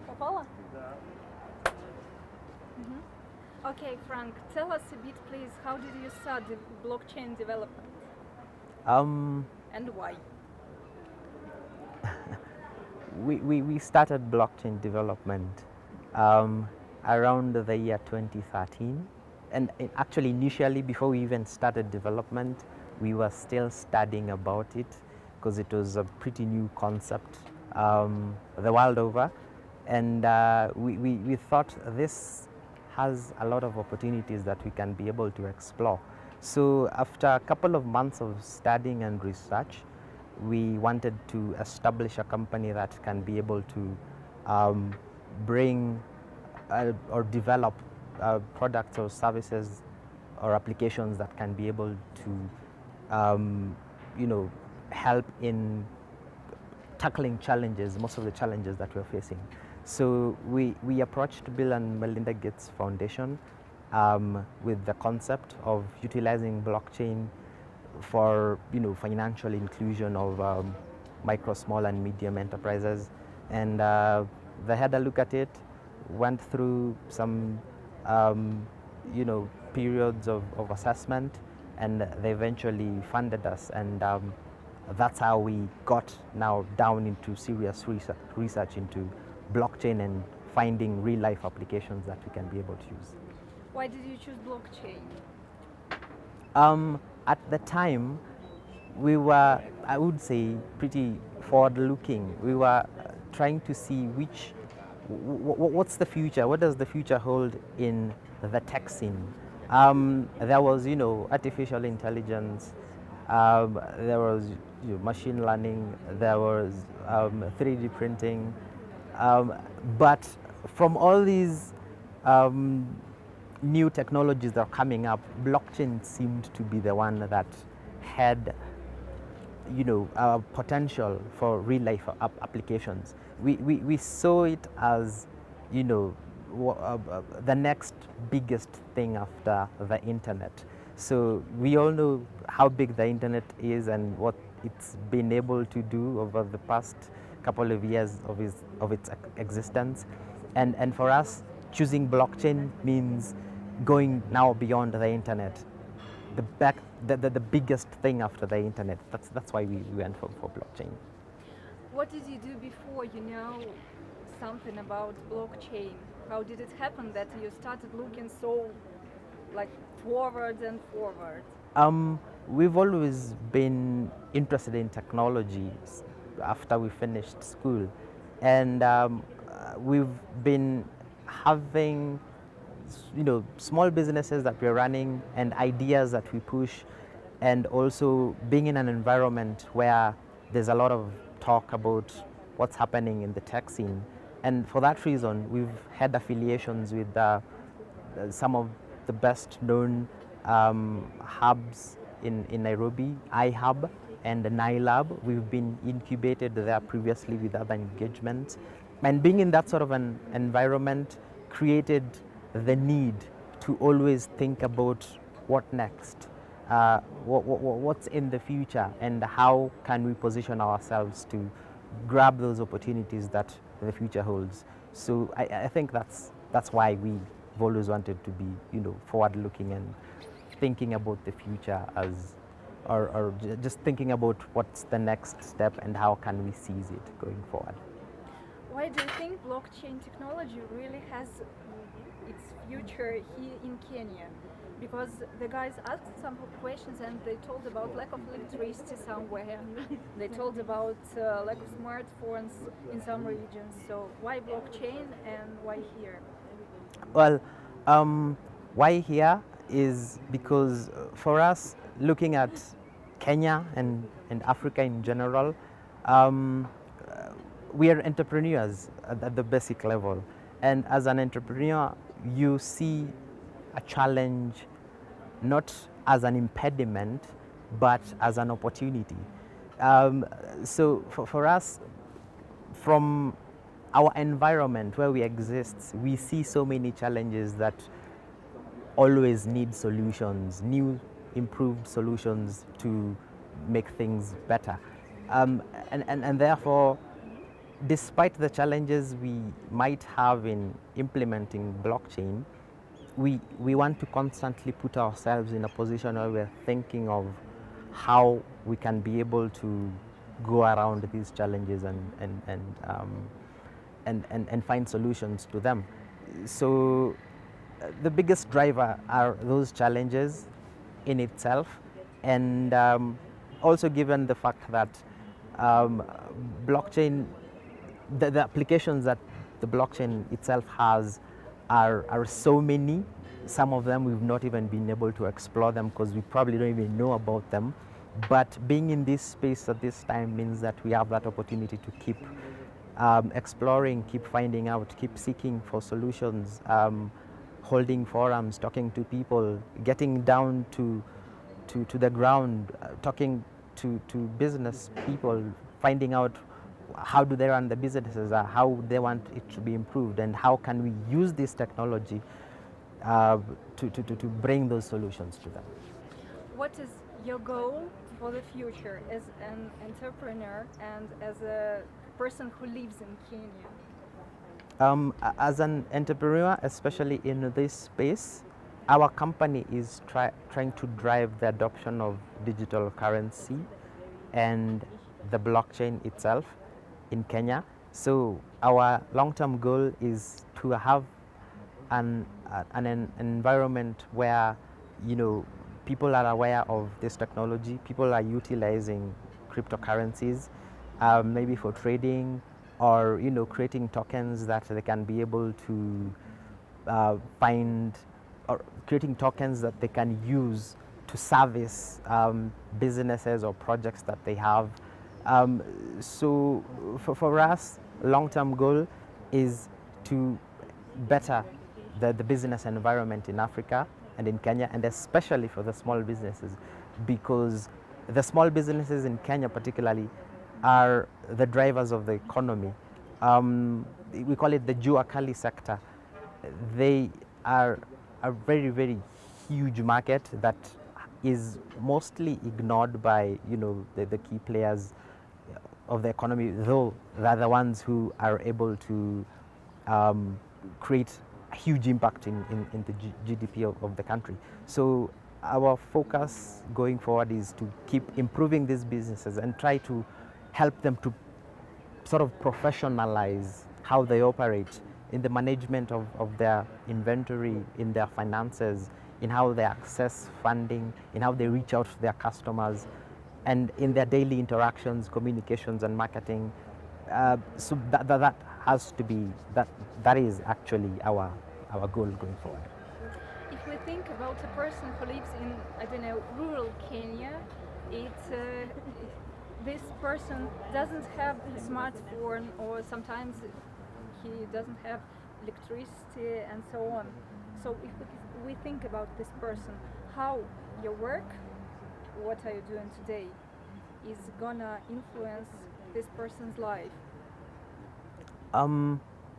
Попала? Okay, Frank, tell us a bit, please. How did you start blockchain development Um, and why? we started blockchain development around the year 2013. And actually, initially, before we even started development, we were still studying about it because it was a pretty new concept the world over. And we thought this has a lot of opportunities that we can be able to explore. So after a couple of months of studying and research, we wanted to establish a company that can be able to bring or develop products or services or applications that can be able to, you know, help in tackling challenges, most of the challenges that we're facing. So we approached Bill and Melinda Gates Foundation with the concept of utilizing blockchain for financial inclusion of micro, small, and medium enterprises, and they had a look at it, went through some periods of assessment, and they eventually funded us, and that's how we got now down into serious research into blockchain and finding real life applications that we can be able to use. Why did you choose blockchain? At the time, we were, I would say, pretty forward looking. We were trying to see what's the future, what does the future hold in the tech scene. There was, artificial intelligence, there was machine learning, there was 3D printing, but from all these new technologies that are coming up, blockchain seemed to be the one that had potential for real life applications. We saw it as the next biggest thing after the internet. So we all know how big the internet is and what it's been able to do over the past couple of years of its existence. And for us, choosing blockchain means going now beyond the internet, the biggest thing after the internet. That's why we went for blockchain. What did you do before you know something about blockchain? How did it happen that you started looking so forward and forward? We've always been interested in technology after we finished school, and we've been having small businesses that we're running and ideas that we push, and also being in an environment where there's a lot of talk about what's happening in the tech scene. And for that reason, we've had affiliations with some of the best known hubs in Nairobi, iHub and NILab. We've been incubated there previously with other engagements. And being in that sort of an environment created the need to always think about what next, what's in the future, and how can we position ourselves to grab those opportunities that the future holds. So I think that's why we've always wanted to be forward-looking and thinking about the future or just thinking about what's the next step and how can we seize it going forward. Why do you think blockchain technology really has its future here in Kenya? Because the guys asked some questions and they told about lack of electricity somewhere. They told about lack of smartphones in some regions. So why blockchain and why here? Well, why here is because for us, looking at Kenya and Africa in general, we are entrepreneurs at the basic level. And as an entrepreneur, you see a challenge not as an impediment, but as an opportunity. So for us, from our environment where we exist, we see so many challenges that always need solutions, new improved solutions to make things better. And therefore, despite the challenges we might have in implementing blockchain, we want to constantly put ourselves in a position where we're thinking of how we can be able to go around these challenges and find solutions to them. So the biggest driver are those challenges in itself, and also given the fact that blockchain, the applications that the blockchain itself has are so many. Some of them we've not even been able to explore them because we probably don't even know about them. But being in this space at this time means that we have that opportunity to keep exploring, keep finding out, keep seeking for solutions, holding forums, talking to people, getting down to the ground, talking to business people, finding out how do they run the businesses, how they want it to be improved, and how can we use this technology to bring those solutions to them. What is your goal for the future as an entrepreneur and as a person who lives in Kenya? As an entrepreneur, especially in this space, our company is trying to drive the adoption of digital currency and the blockchain itself in Kenya. So our long-term goal is to have an environment where, you know, people are aware of this technology, people are utilizing cryptocurrencies, maybe for trading, or, you know, creating tokens that they can be able to find, or creating tokens that they can use to service businesses or projects that they have. So for us, long-term goal is to better the business environment in Africa and in Kenya, and especially for the small businesses, because the small businesses in Kenya particularly are the drivers of the economy. We call it the Jua Kali sector. They are a very, very huge market that is mostly ignored by, you know, the key players of the economy, though they're the ones who are able to create a huge impact in the GDP of the country. So our focus going forward is to keep improving these businesses and try to help them to sort of professionalize how they operate in the management of their inventory, in their finances, in how they access funding, in how they reach out to their customers, and in their daily interactions, communications, and marketing. So that has to be, that is actually our goal going forward. If we think about a person who lives in, I don't know, rural Kenya, this person doesn't have a smartphone, or sometimes he doesn't have electricity and so on. So if we think about this person, how your work, what are you doing today, is gonna influence this person's life?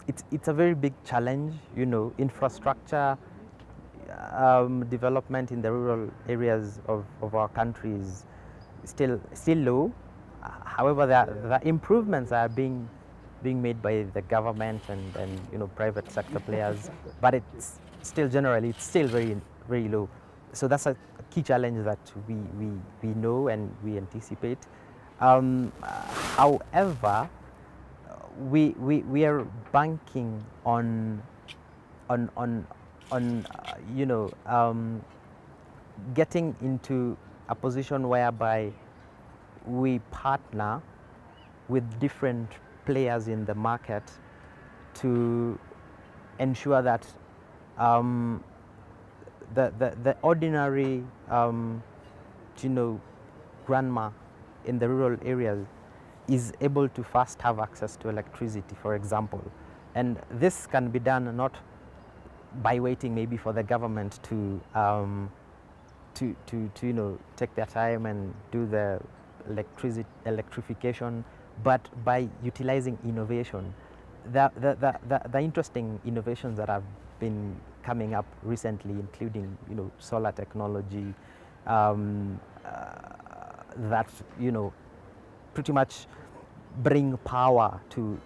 It's a very big challenge, you know. Infrastructure development in the rural areas of our country is still low. However, the improvements are being made by the government and you know, private sector players, but it's still very, very low. So that's a key challenge that we know and we anticipate. However, we are banking on you know, getting into a position whereby we partner with different players in the market to ensure that the ordinary you know, grandma in the rural areas is able to first have access to electricity, for example. And this can be done not by waiting maybe for the government to you know, take their time and do the electrification, but by utilizing innovation. The interesting innovations that have been coming up recently, including, you know, solar technology, that, you know, pretty much bring power to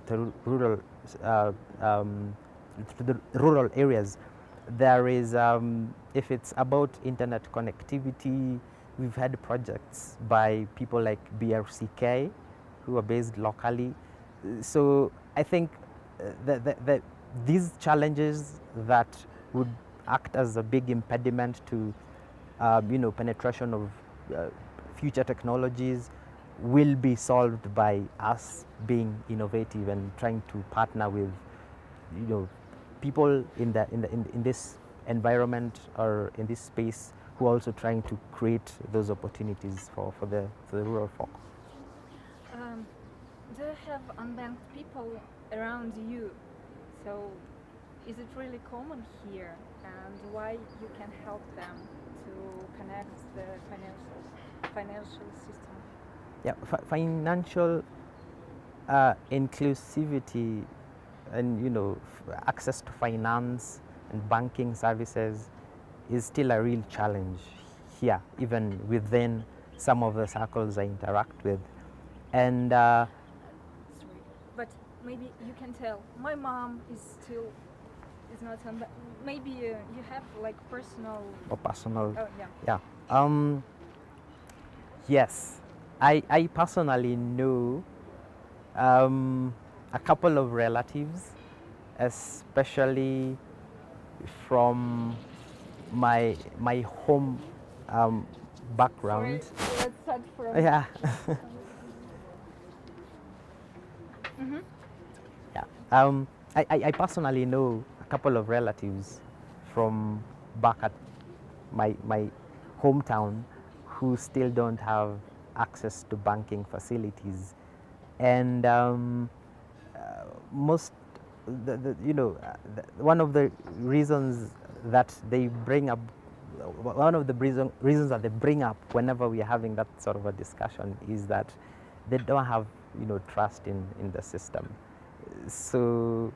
the rural uh, um, to the rural areas. There is, if it's about internet connectivity, we've had projects by people like BRCK, who are based locally. So I think these challenges that would act as a big impediment to penetration of future technologies will be solved by us being innovative and trying to partner with people in this environment or in this space who are also trying to create those opportunities for the rural folk. Do you have unbanked people around you? So is it really common here, and why you can help them to connect the financial system? Yeah, financial inclusivity and access to finance and banking services is still a real challenge here, even within some of the circles I interact with. And Sorry, but maybe you can tell. My mom is not on. Maybe you have like personal. or personal, Oh yeah. yeah. Yes, I personally know a couple of relatives, especially from my home background. Sorry, let's start from. Yeah. Mm-hmm. Yeah. I personally know a couple of relatives from back at my hometown who still don't have access to banking facilities, and most one of the reasons that they bring up one of the reasons that they bring up whenever we are having that sort of a discussion is that they don't have trust in the system. So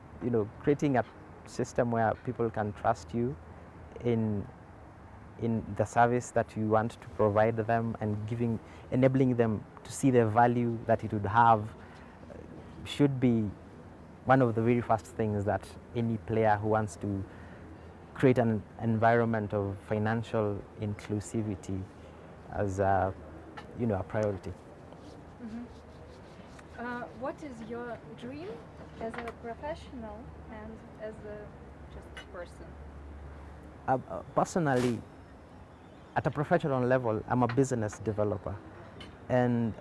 creating a system where people can trust you in the service that you want to provide them and enabling them to see the value that it would have should be one of the very first things that any player who wants to create an environment of financial inclusivity as a priority. Mm-hmm. What is your dream as a professional and as a just person? Personally, at a professional level, I'm a business developer, and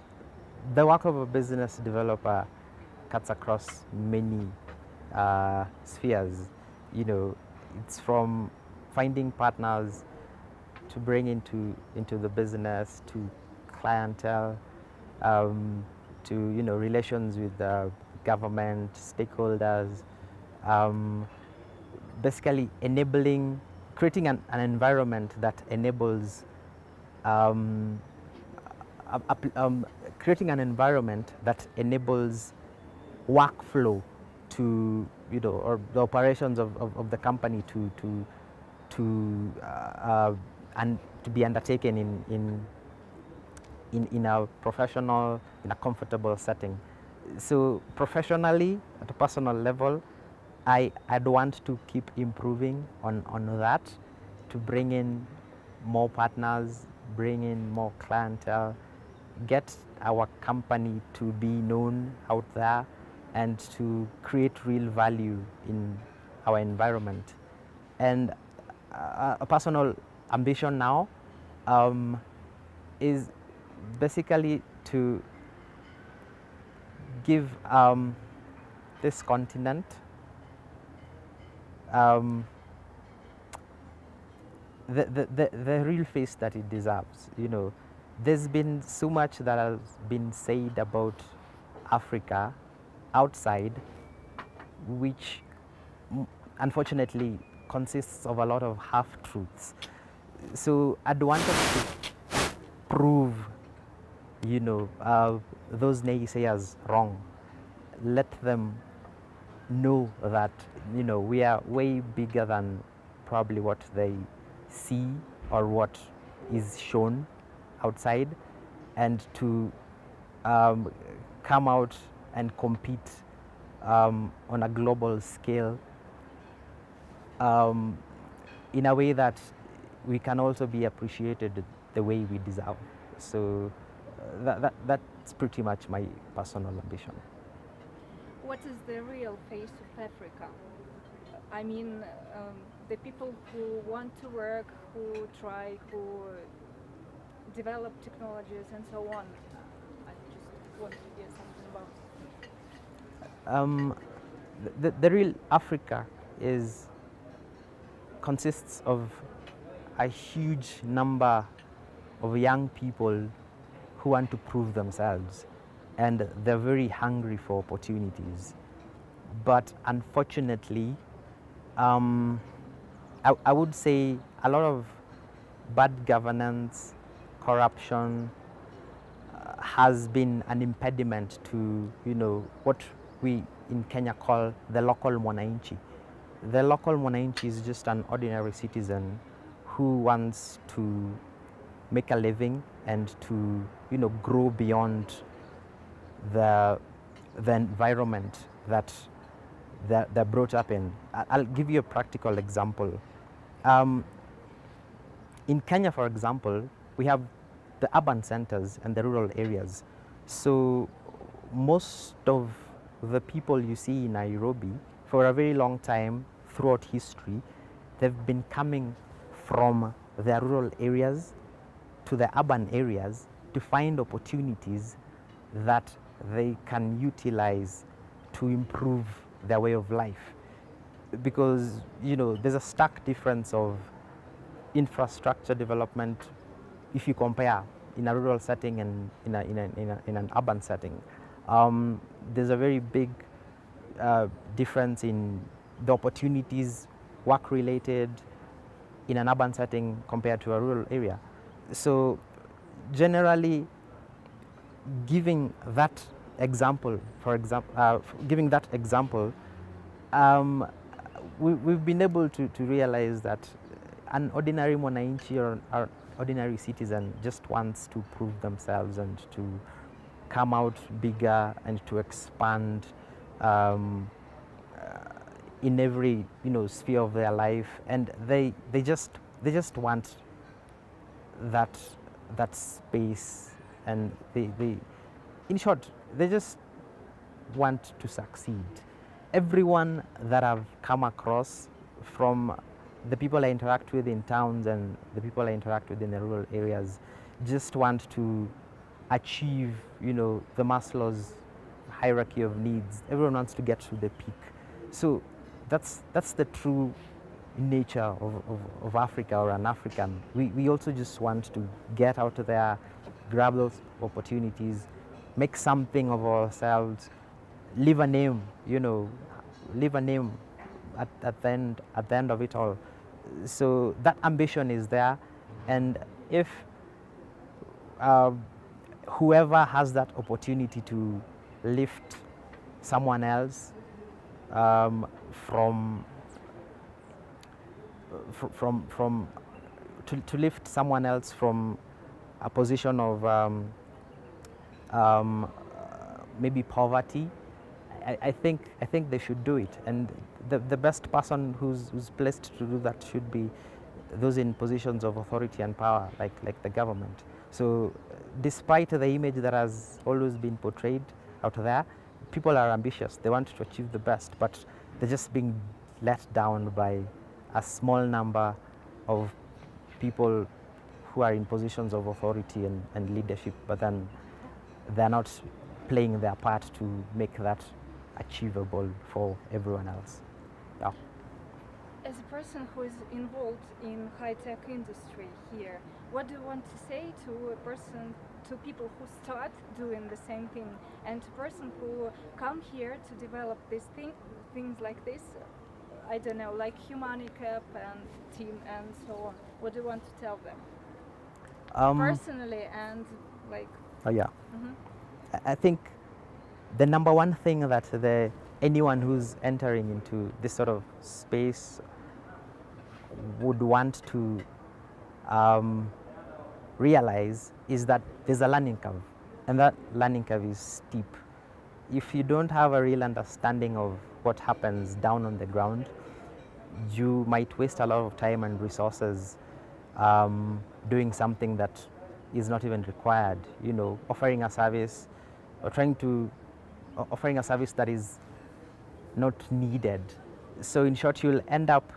the work of a business developer cuts across many spheres. It's from finding partners to bring into the business, to clientele, to relations with the government stakeholders, basically creating an environment that enables creating an environment that enables workflow to or the operations of the company and to be undertaken in a professional, in a comfortable setting. So professionally, at a personal level, I'd want to keep improving on that, to bring in more partners, bring in more clientele, get our company to be known out there, and to create real value in our environment. And a personal ambition now is basically to give this continent the real face that it deserves. There's been so much that has been said about Africa outside, which unfortunately consists of a lot of half-truths. So I'd want us to prove, those naysayers wrong. Let them know that, we are way bigger than probably what they see or what is shown outside, and to come out and compete on a global scale in a way that we can also be appreciated the way we deserve. So that's pretty much my personal ambition. What is the real face of Africa? I mean, the people who want to work, who try, who develop technologies and so on. I just want to hear something about it. The real Africa consists of a huge number of young people who want to prove themselves, and they're very hungry for opportunities. But unfortunately, I would say a lot of bad governance, corruption has been an impediment to, what we in Kenya call the local mwananchi. The local mwananchi is just an ordinary citizen who wants to make a living and to, grow beyond the environment that they're brought up in. I'll give you a practical example. In Kenya, for example, we have the urban centers and the rural areas. So most of the people you see in Nairobi, for a very long time throughout history, they've been coming from the rural areas to the urban areas to find opportunities that they can utilize to improve their way of life. Because, there's a stark difference of infrastructure development if you compare in a rural setting and in an urban setting. There's a very big difference in the opportunities, work-related, in an urban setting compared to a rural area. So generally, giving that example, we've been able to realize that an ordinary mwananchi or an ordinary citizen just wants to prove themselves and to come out bigger and to expand in every sphere of their life, and they just want that space, and they in short, they just want to succeed. Everyone that I've come across, from the people I interact with in towns and the people I interact with in the rural areas, just want to achieve, the Maslow's hierarchy of needs. Everyone wants to get to the peak. So that's the true nature of Africa or an African. We also just want to get out there, grab those opportunities, make something of ourselves, leave a name, leave a name at the end of it all. So that ambition is there, and if whoever has that opportunity to lift someone else to lift someone else from a position of maybe poverty, I think they should do it, and the best person who's placed to do that should be those in positions of authority and power, like the government. So despite the image that has always been portrayed out there, people are ambitious. They want to achieve the best, but they're just being let down by a small number of people who are in positions of authority and leadership, but then they're not playing their part to make that achievable for everyone else. Yeah. As a person who is involved in high-tech industry here, what do you want to say to people who start doing the same thing, and to person who come here to develop things like this? I don't know, like Humanicap and team and so on. What do you want to tell them? Personally and like. Oh yeah. Mm-hmm. I think the number one thing that anyone who's entering into this sort of space would want to realize is that there's a learning curve, and that learning curve is steep. if you don't have a real understanding of what happens down on the ground, you might waste a lot of time and resources doing something that is not even required. You know, offering a service or offering a service that is not needed. So in short, you'll end up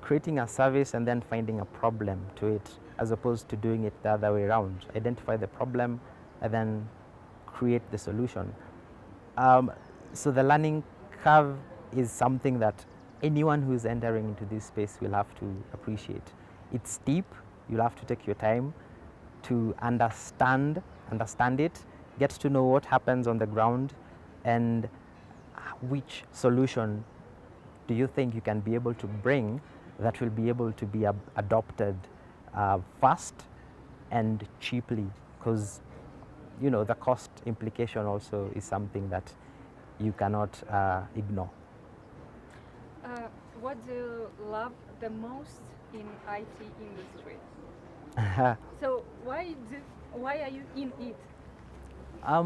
creating a service and then finding a problem to it, as opposed to doing it the other way around. Identify the problem and then create the solution. So the learning curve is something that anyone who is entering into this space will have to appreciate. It's steep. You'll have to take your time to understand it, get to know what happens on the ground, and which solution do you think you can be able to bring that will be able to be adopted fast and cheaply, because you know the cost implication also is something that you cannot ignore. What do you love the most in IT industry? So why are you in it? I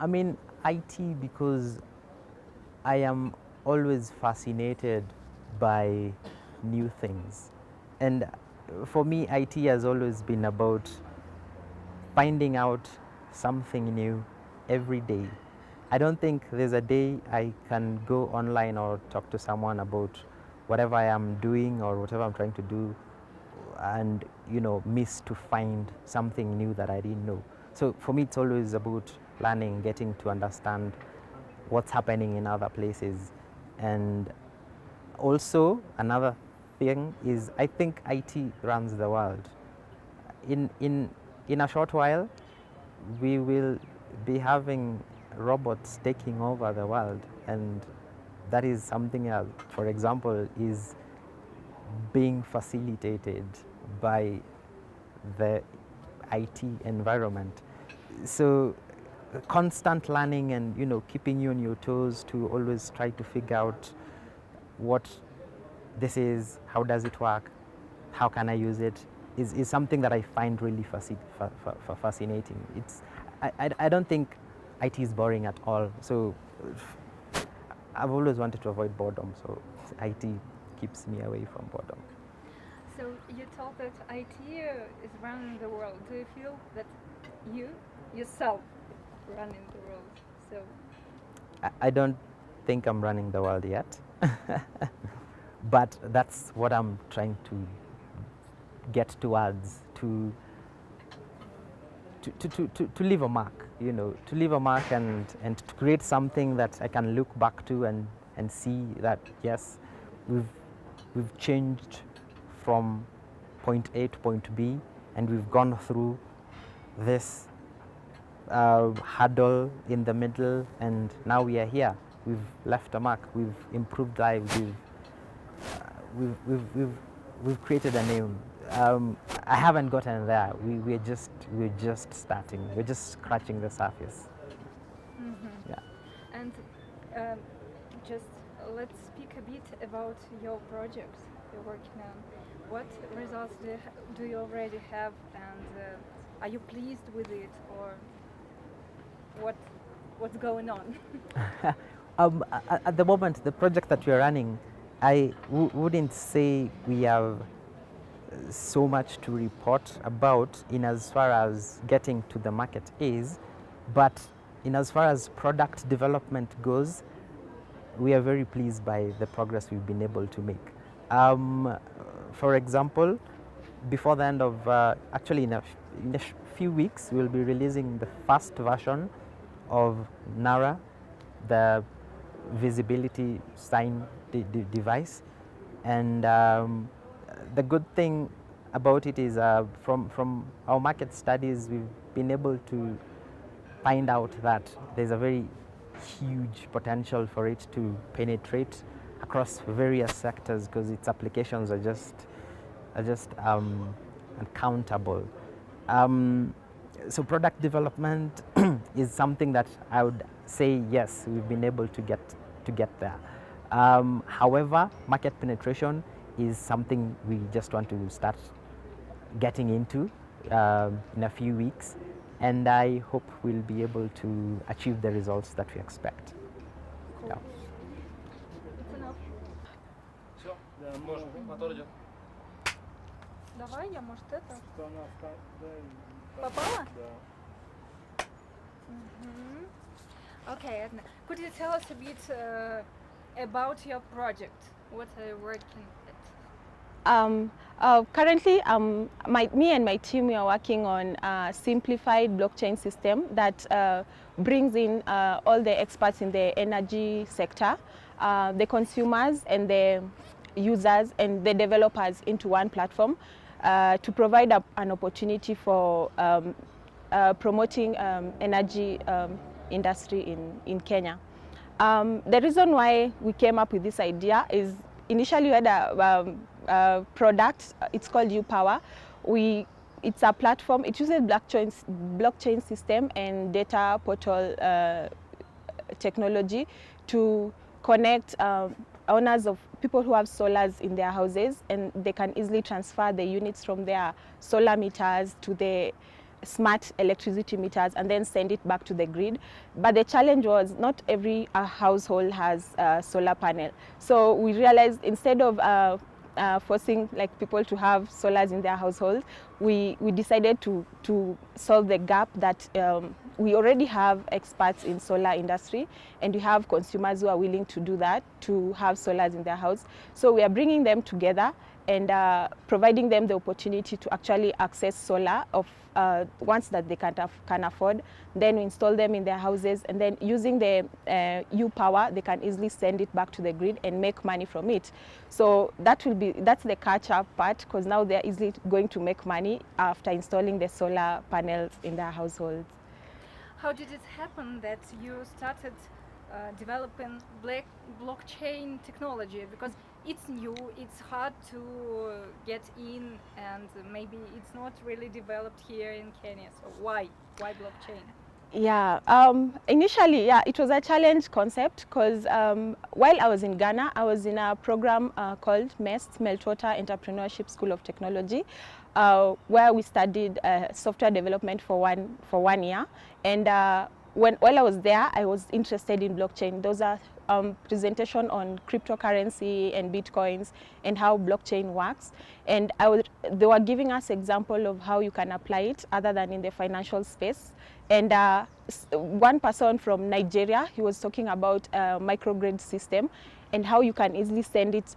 mean IT because I am always fascinated by new things, and for me IT has always been about finding out something new every day. I don't think there's a day I can go online or talk to someone about whatever I am doing or whatever I'm trying to do and miss to find something new that I didn't know. So for me it's always about learning, getting to understand what's happening in other places. And also another thing is I think IT runs the world. In a short while we will be having robots taking over the world, and that is something else, for example, is being facilitated by the IT environment. So constant learning and keeping you on your toes to always try to figure out what this is, how does it work, how can I use it, is something that I find really fascinating. I don't think IT is boring at all. So I've always wanted to avoid boredom, so IT keeps me away from boredom. So you told that IT is running the world. Do you feel that you yourself running the world? So I don't think I'm running the world yet, but that's what I'm trying to get towards, to leave a mark, to leave a mark and to create something that I can look back to and see that yes, we've changed from point A to point B, and we've gone through this hurdle in the middle, and now we are here. We've left a mark. We've improved lives. We've created a name. I haven't gotten there. We're just starting. We're just scratching the surface. mm-hmm. Yeah. And just let's speak a bit about your projects you're working on. What results do you already have, and are you pleased with it, or what's going on? At the moment, the project that we're running, I wouldn't say we have so much to report about in as far as getting to the market is, but in as far as product development goes, we are very pleased by the progress we've been able to make. For example, before the end of, actually in a few weeks, we'll be releasing the first version of NARA, the visibility sign device. And the good thing about it is from our market studies, we've been able to find out that there's a very huge potential for it to penetrate across various sectors, because its applications are just uncountable. So product development is something that I would say yes, we've been able to get there. However, market penetration is something we just want to start getting into in a few weeks, and I hope we'll be able to achieve the results that we expect. Cool. Yeah. It's enough. Все, да, можно. Мотор идет. Давай, я, может, это. Да. Попала? Да. Okay, Edna. Could you tell us a bit about your project? What are you working at? Currently, me and my team, we are working on a simplified blockchain system that brings in all the experts in the energy sector, the consumers and the users and the developers into one platform to provide an opportunity for promoting energy industry in Kenya. The reason why we came up with this idea is initially we had a product, it's called uPower. It's a platform, it uses blockchain system and data portal technology to connect owners of people who have solars in their houses, and they can easily transfer the units from their solar meters to the smart electricity meters and then send it back to the grid. But the challenge was not every household has a solar panel. So we realized instead of forcing like people to have solars in their household, we decided to solve the gap that we already have experts in solar industry, and we have consumers who are willing to do that, to have solars in their house. So we are bringing them together and providing them the opportunity to actually access solar of ones that they can afford. Then we install them in their houses, and then using the uPower, they can easily send it back to the grid and make money from it. So that's the catch-up part, because now they're easily going to make money after installing the solar panels in their households. How did it happen that you started developing blockchain technology? Because it's new, it's hard to get in, and maybe it's not really developed here in Kenya. So why blockchain? Yeah, initially, yeah, it was a challenge concept because while I was in Ghana, I was in a program called MEST, Meltwater Entrepreneurship School of Technology, where we studied software development for one year. And while I was there, I was interested in blockchain. Those are presentation on cryptocurrency and bitcoins and how blockchain works. And they were giving us example of how you can apply it other than in the financial space. And one person from Nigeria, he was talking about a microgrid system and how you can easily send it,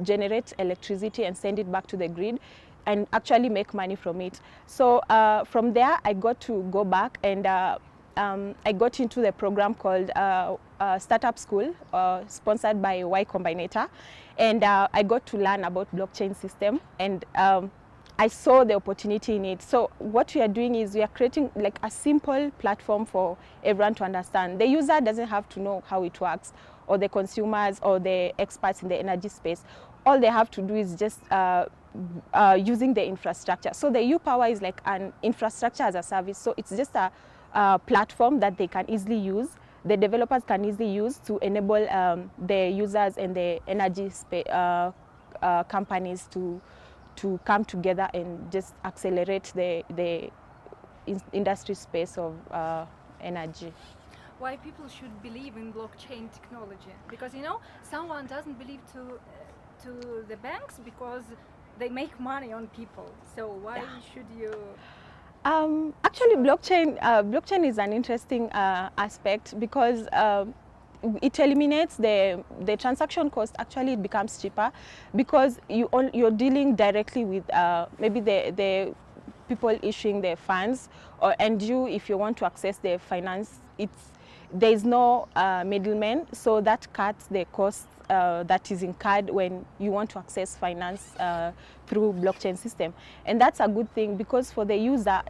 generate electricity and send it back to the grid and actually make money from it. So from there, I got to go back and I got into the program called Startup School, sponsored by Y Combinator, and I got to learn about blockchain system, and I saw the opportunity in it. So what we are doing is we are creating like a simple platform for everyone to understand. The user doesn't have to know how it works, or the consumers or the experts in the energy space. All they have to do is just using the infrastructure. So the uPower is like an infrastructure as a service. So it's just a platform that they can easily use, the developers can easily use to enable the users and the energy companies to come together and just accelerate the industry space of energy. Why people should believe in blockchain technology? Because someone doesn't believe to the banks because they make money on people. So why should you? Actually, blockchain is an interesting aspect because it eliminates the transaction cost. Actually, it becomes cheaper because you're dealing directly with maybe the people issuing the funds, and if you want to access the finance, there is no middleman, so that cuts the cost that is incurred when you want to access finance through blockchain system. And that's a good thing because for the user,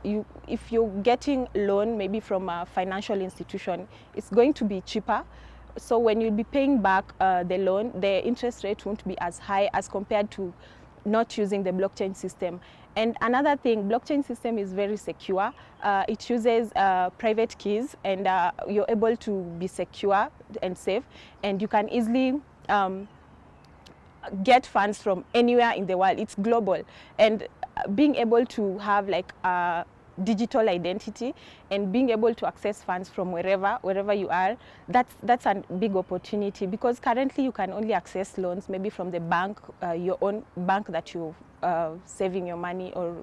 if you're getting loan maybe from a financial institution, it's going to be cheaper. So when you'll be paying back the loan, the interest rate won't be as high as compared to not using the blockchain system. And another thing, blockchain system is very secure. It uses private keys, and you're able to be secure and safe, and you can easily get funds from anywhere in the world. It's global, and being able to have like digital identity and being able to access funds from wherever you are. That's a big opportunity, because currently you can only access loans maybe from the bank, your own bank that you're saving your money or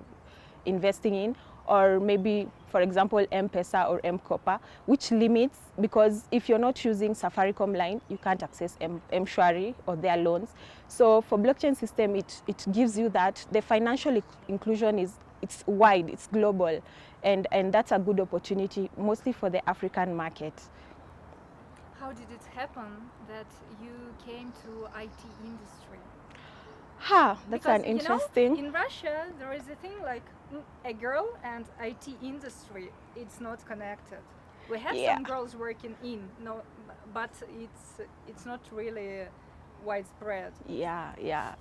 investing in, or maybe, for example, M-Pesa or M-Kopa, which limits, because if you're not using Safaricom line, you can't access M-Shwari or their loans. So for blockchain system, it gives you that. The financial inclusion it's wide, it's global, and that's a good opportunity, mostly for the African market. How did it happen that you came to IT industry? That's Because, an interesting. in Russia, there is a thing like a girl and IT industry. It's not connected. We have Yeah. some girls working in, but it's not really widespread. Yeah.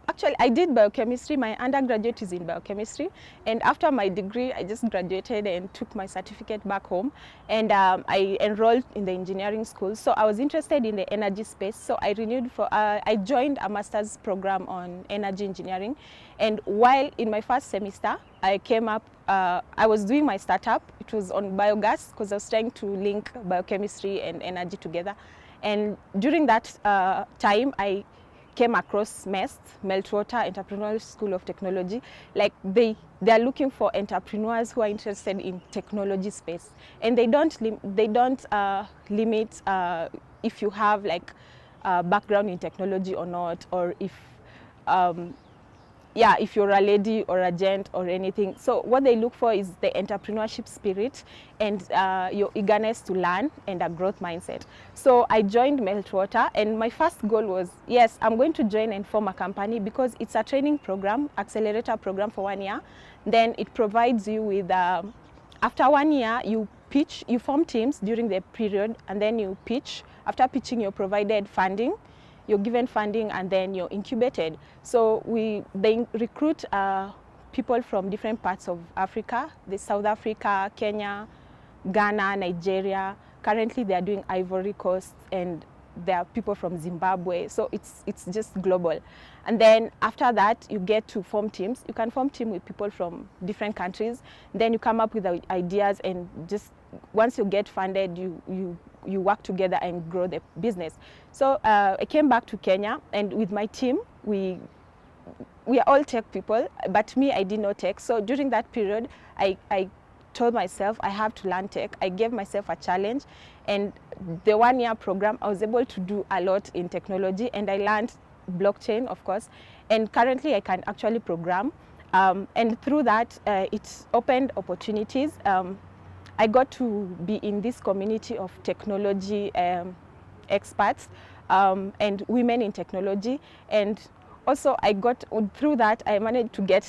Actually, I did biochemistry. My undergraduate is in biochemistry, and after my degree, I just graduated and took my certificate back home, and I enrolled in the engineering school. So I was interested in the energy space. So I renewed for. I joined a master's program on energy engineering, and while in my first semester, I came up. I was doing my startup. It was on biogas, because I was trying to link biochemistry and energy together. And during that time, I came across MEST, Meltwater Entrepreneurial School of Technology. Like they are looking for entrepreneurs who are interested in technology space, and they don't limit if you have like background in technology or not, or if if you're a lady or a gent or anything. So what they look for is the entrepreneurship spirit and your eagerness to learn and a growth mindset. So I joined Meltwater, and my first goal was, yes, I'm going to join and form a company, because it's a training program, accelerator program for 1 year. Then it provides you with, after 1 year, you pitch, you form teams during the period, and then you pitch. After pitching, you're provided funding. You're given funding, and then you're incubated. So they recruit people from different parts of Africa, the South Africa, Kenya, Ghana, Nigeria. Currently they are doing Ivory Coast, and there are people from Zimbabwe. So it's just global. And then after that, you get to form teams. You can form teams with people from different countries. Then you come up with ideas, and just once you get funded, you work together and grow the business. So I came back to Kenya, and with my team, we are all tech people, but me, I did not tech. So during that period, I told myself I have to learn tech. I gave myself a challenge, and the 1 year program, I was able to do a lot in technology, and I learned blockchain, of course, and currently I can actually program. And through that, it opened opportunities. I got to be in this community of technology experts and women in technology. And also through that, I managed to get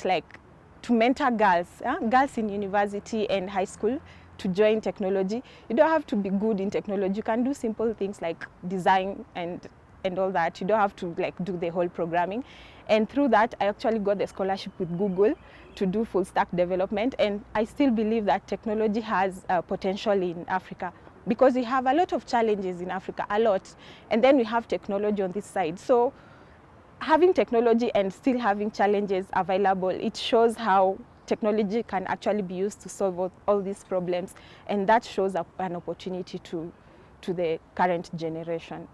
to mentor girls in university and high school to join technology. You don't have to be good in technology. You can do simple things like design and all that. You don't have to do the whole programming. And through that, I actually got the scholarship with Google to do full stack development. And I still believe that technology has potential in Africa, because we have a lot of challenges in Africa, a lot. And then we have technology on this side. So having technology and still having challenges available, it shows how technology can actually be used to solve all these problems. And that shows an opportunity to the current generation.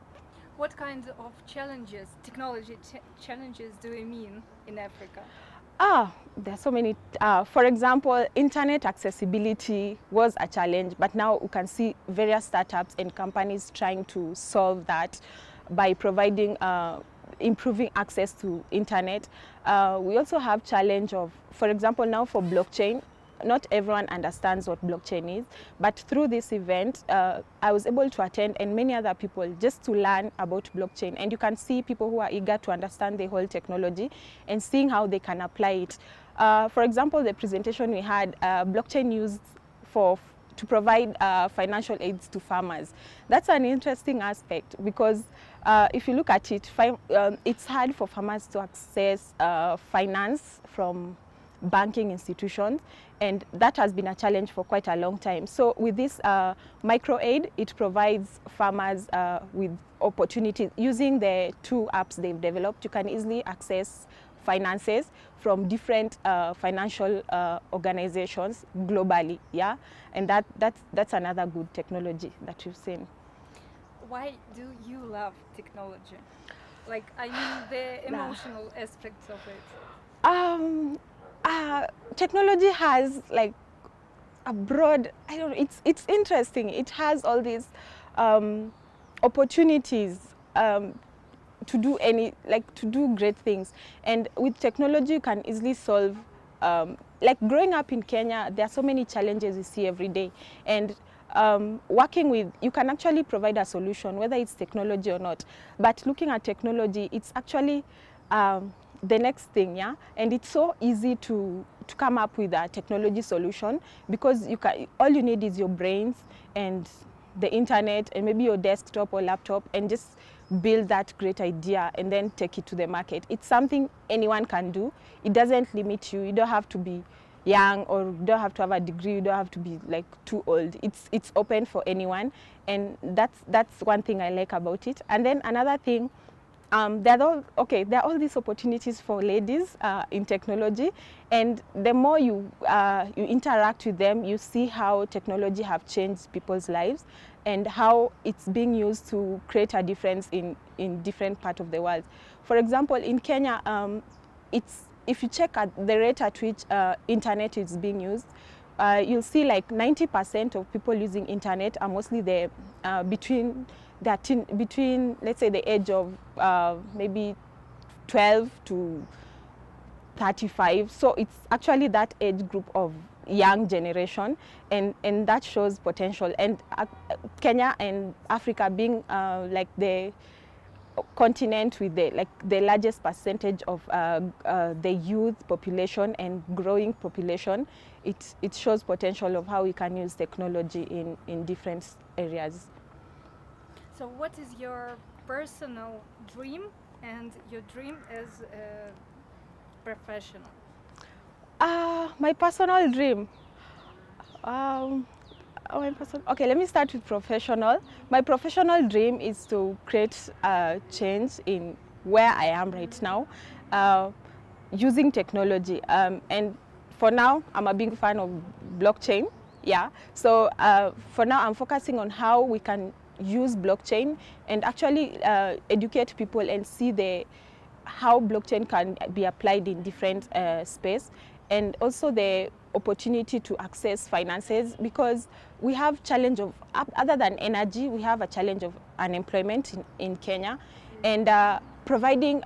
What kinds of challenges, technology challenges, do you mean in Africa? There are so many. For example, internet accessibility was a challenge, but now we can see various startups and companies trying to solve that by providing, improving access to internet. We also have challenge of, for example, now for blockchain, not everyone understands what blockchain is, but through this event, I was able to attend, and many other people, just to learn about blockchain. And you can see people who are eager to understand the whole technology and seeing how they can apply it. For example, the presentation we had, blockchain used to provide financial aids to farmers. That's an interesting aspect, because if you look at it, it's hard for farmers to access finance from banking institutions, and that has been a challenge for quite a long time. So with this micro aid, it provides farmers with opportunities. Using the two apps they've developed, you can easily access finances from different financial organizations globally, yeah, and that's another good technology that we've seen. Why do you love technology? Like, I mean, the emotional aspects of it. Technology has like a broad, I don't know, it's interesting. It has all these opportunities to do great things, and with technology you can easily solve like growing up in Kenya, there are so many challenges we see every day, and working with, you can actually provide a solution whether it's technology or not, but looking at technology, it's actually the next thing, yeah, and it's so easy to come up with a technology solution, because all you need is your brains and the internet and maybe your desktop or laptop, and just build that great idea and then take it to the market. It's something anyone can do. It doesn't limit you. You don't have to be young, or you don't have to have a degree. You don't have to be like too old. It's open for anyone, and that's one thing I like about it. And then another thing, there are all these opportunities for ladies in technology, and the more you interact with them, you see how technology have changed people's lives and how it's being used to create a difference in different parts of the world. For example, in Kenya, if you check at the rate at which internet is being used, you'll see like 90% of people using internet are mostly between let's say the age of maybe 12 to 35. So it's actually that age group of young generation, and that shows potential. And Kenya and Africa being like the continent with the largest percentage of the youth population and growing population, it shows potential of how we can use technology in different areas. So what is your personal dream and your dream as a professional? My personal dream. Okay, let me start with professional. My professional dream is to create change in where I am right now using technology. And for now, I'm a big fan of blockchain. Yeah. So for now, I'm focusing on how we can use blockchain and actually educate people and see how blockchain can be applied in different space, and also the opportunity to access finances, because we have challenge of, other than energy, we have a challenge of unemployment in Kenya, and providing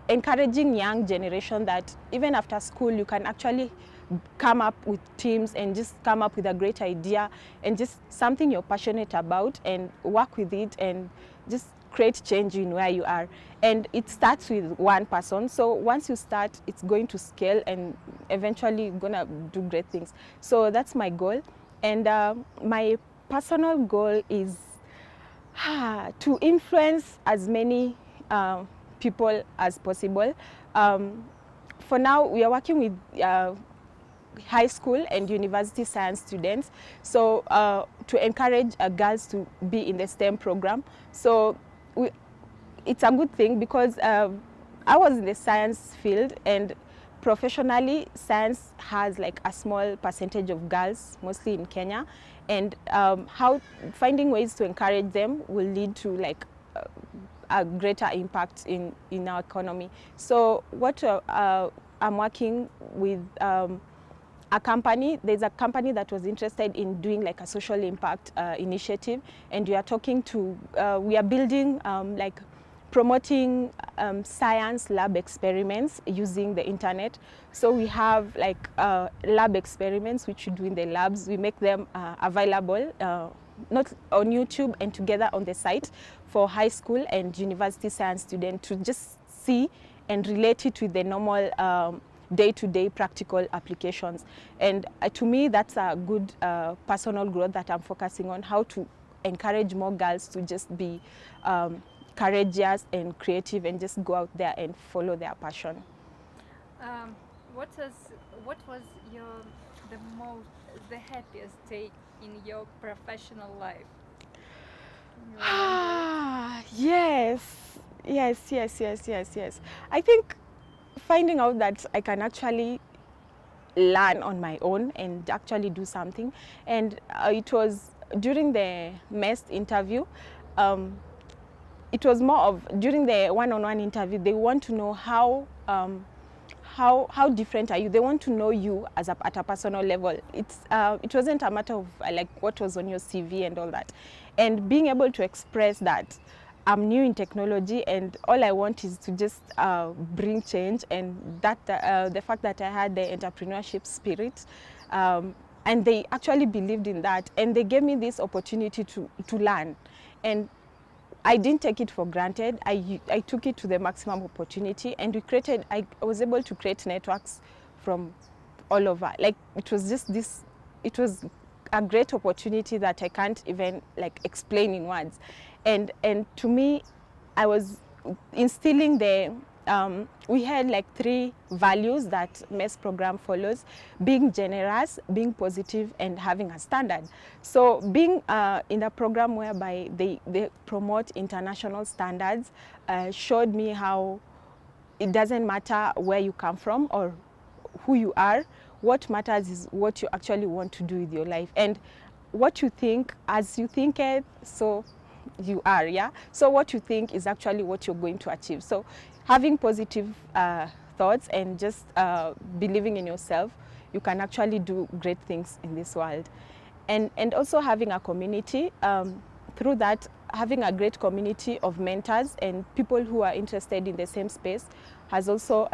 encouraging young generation that even after school you can actually come up with teams and just come up with a great idea and just something you're passionate about and work with it and just create change in where you are. And it starts with one person, so once you start, it's going to scale and eventually gonna do great things. So that's my goal, and my personal goal is to influence as many people as possible. For now, we are working with high school and university science students, so to encourage girls to be in the STEM program. So it's a good thing, because I was in the science field, and professionally science has like a small percentage of girls, mostly in Kenya, and how finding ways to encourage them will lead to like a greater impact in our economy. So what I'm working with a company. There's a company that was interested in doing like a social impact initiative, and we are talking to, we are building like promoting science lab experiments using the internet. So we have like lab experiments which we do in the labs. We make them available not on YouTube and together on the site for high school and university science students to just see and relate it with the normal day-to-day practical applications. And to me, that's a good personal growth that I'm focusing on, how to encourage more girls to just be courageous and creative and just go out there and follow their passion. What was the happiest day in your professional life? Yes. I think finding out that I can actually learn on my own and actually do something. And it was during the MEST interview, it was more of during the one-on-one interview, they want to know how different are you. They want to know you as at a personal level. It wasn't a matter of like what was on your CV and all that. And being able to express that I'm new in technology and all I want is to just bring change, and that the fact that I had the entrepreneurship spirit, and they actually believed in that, and they gave me this opportunity to learn. And I didn't take it for granted. I took it to the maximum opportunity, and I was able to create networks from all over. Like, it was just this, it was a great opportunity that I can't even like explain in words. And to me, I was instilling we had like 3 values that MEST program follows: being generous, being positive, and having a standard. So being in a program whereby they promote international standards showed me how it doesn't matter where you come from or who you are. What matters is what you actually want to do with your life, and what you think, as you think it, so you are, yeah? So what you think is actually what you're going to achieve. So having positive thoughts and just believing in yourself, you can actually do great things in this world. And also having a community, through that, having a great community of mentors and people who are interested in the same space has also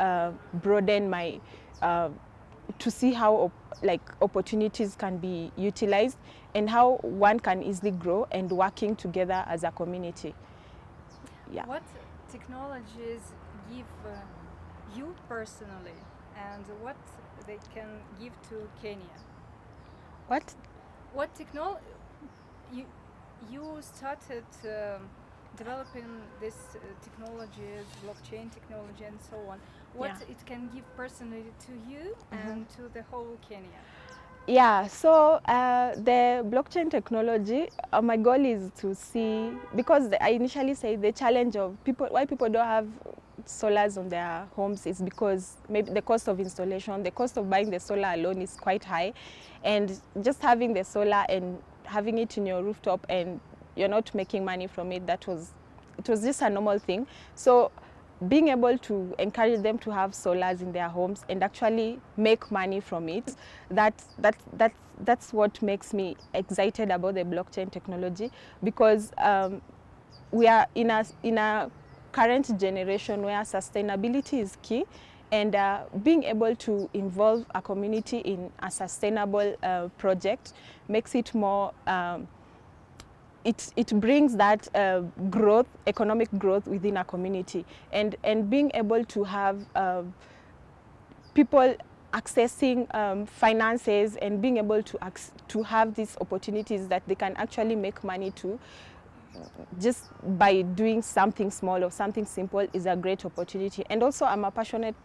broadened my, to see how like opportunities can be utilized and how one can easily grow and working together as a community. Yeah. What technologies give you personally, and what they can give to Kenya? What technology you started developing this technologies, blockchain technology, and so on. What it can give personally to you and to the whole Kenya? Yeah, so the blockchain technology, my goal is to see, because I initially said the challenge of why people don't have solars on their homes is because maybe the cost of installation, the cost of buying the solar alone is quite high, and just having the solar and having it in your rooftop and you're not making money from it, it was just a normal thing. So being able to encourage them to have solars in their homes and actually make money from it, that's what makes me excited about the blockchain technology, because we are in a current generation where sustainability is key, and being able to involve a community in a sustainable project makes it more it brings that growth, economic growth within a community, and being able to have people accessing finances and being able to have these opportunities that they can actually make money to just by doing something small or something simple is a great opportunity. And also, I'm a passionate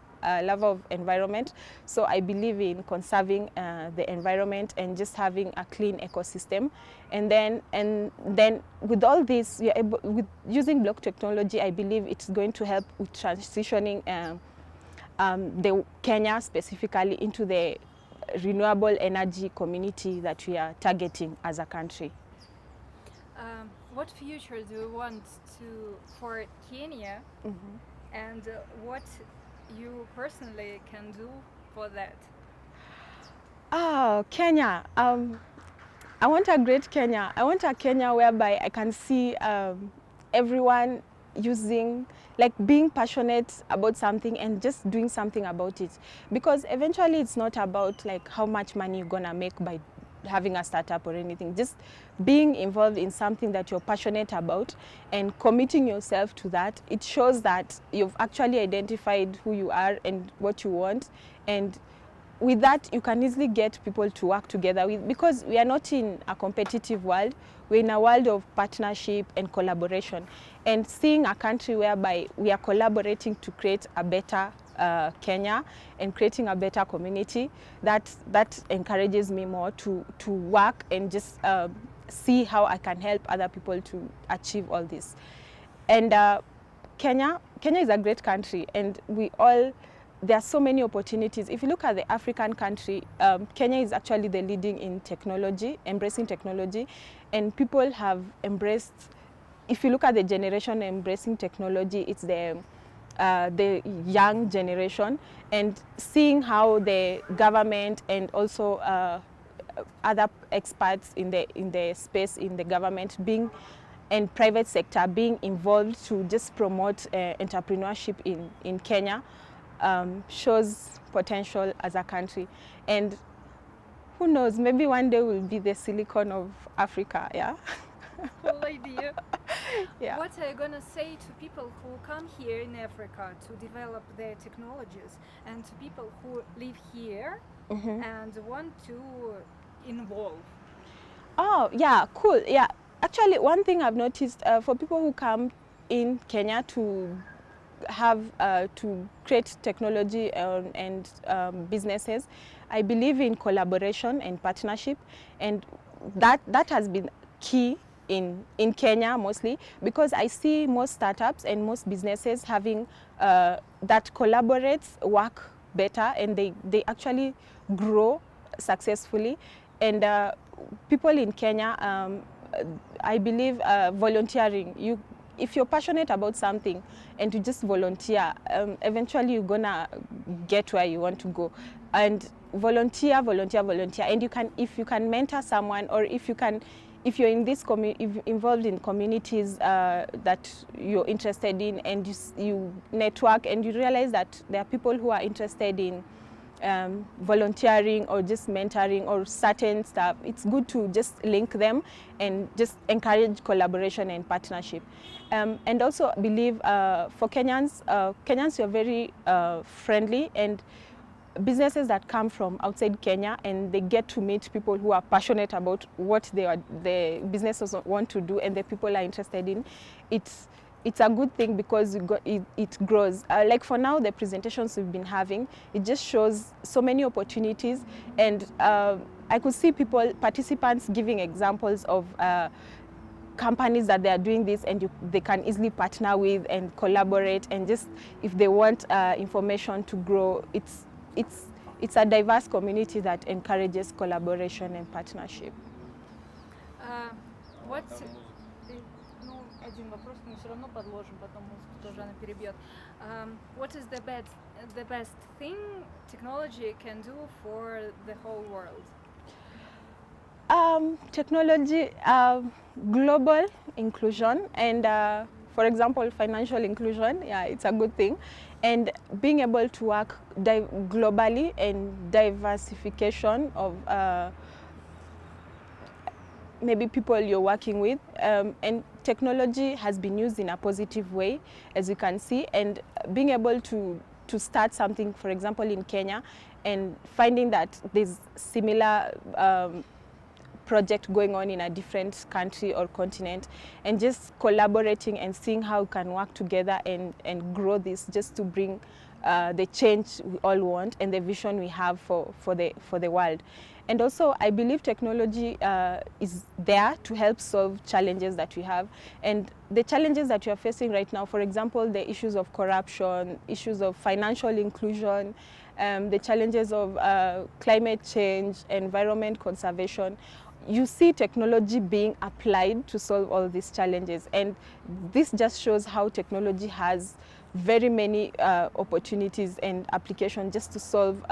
lover of environment, so I believe in conserving the environment and just having a clean ecosystem. And then with all this, with using block technology, I believe it's going to help with transitioning the Kenya specifically into the renewable energy community that we are targeting as a country. What future do you want for Kenya, and what you personally can do for that? Oh, Kenya. I want a great Kenya. I want a Kenya whereby I can see everyone being passionate about something and just doing something about it. Because eventually it's not about like how much money you're gonna make by having a startup or anything. Just being involved in something that you're passionate about and committing yourself to that, it shows that you've actually identified who you are and what you want. And with that, you can easily get people to work together with, because we are not in a competitive world. We're in a world of partnership and collaboration. And seeing a country whereby we are collaborating to create a better Kenya and creating a better community, that encourages me more to work and just see how I can help other people to achieve all this. And Kenya is a great country, and we all there are so many opportunities. If you look at the African country, Kenya is actually the leading in technology, embracing technology, and people have embraced. If you look at the generation embracing technology, it's the young generation, and seeing how the government and also other experts in the space, in the government being and private sector being involved to just promote entrepreneurship in Kenya shows potential as a country. And who knows, maybe one day we'll be the Silicon of Africa, yeah? Cool idea. Yeah. What are you gonna say to people who come here in Africa to develop their technologies, and to people who live here and want to involve? Oh, yeah, cool. Yeah, actually, one thing I've noticed for people who come in Kenya to have to create technology and businesses, I believe in collaboration and partnership, and that has been key in Kenya mostly, because I see most startups and most businesses having that collaborates work better, and they actually grow successfully. And people in Kenya, I believe volunteering, if you're passionate about something and you just volunteer, eventually you're gonna get where you want to go. And volunteer, and you can, if you can mentor someone, or if you're in this involved in communities that you're interested in, and you network and you realize that there are people who are interested in volunteering or just mentoring or certain stuff, it's good to just link them and just encourage collaboration and partnership. And also believe for Kenyans, are very friendly, and businesses that come from outside Kenya and they get to meet people who are passionate about what the businesses want to do and the people are interested in, it's a good thing, because it grows. Like for now, the presentations we've been having, it just shows so many opportunities, and I could see participants giving examples of companies that they are doing this, and they can easily partner with and collaborate, and just if they want information to grow, it's a diverse community that encourages collaboration and partnership. What's ну, один вопрос мы все равно подложим, потом музыку тоже она перебьет. What is the best thing technology can do for the whole world? Technology, global inclusion, and for example, financial inclusion, yeah, it's a good thing. And being able to work globally, and diversification of maybe people you're working with, and technology has been used in a positive way, as you can see, and being able to start something, for example, in Kenya, and finding that there's similar project going on in a different country or continent, and just collaborating and seeing how we can work together and grow this, just to bring the change we all want and the vision we have for the world. And also, I believe technology is there to help solve challenges that we have. And the challenges that we are facing right now, for example, the issues of corruption, issues of financial inclusion, the challenges of climate change, environment conservation, you see technology being applied to solve all these challenges. And this just shows how technology has very many opportunities and applications just to solve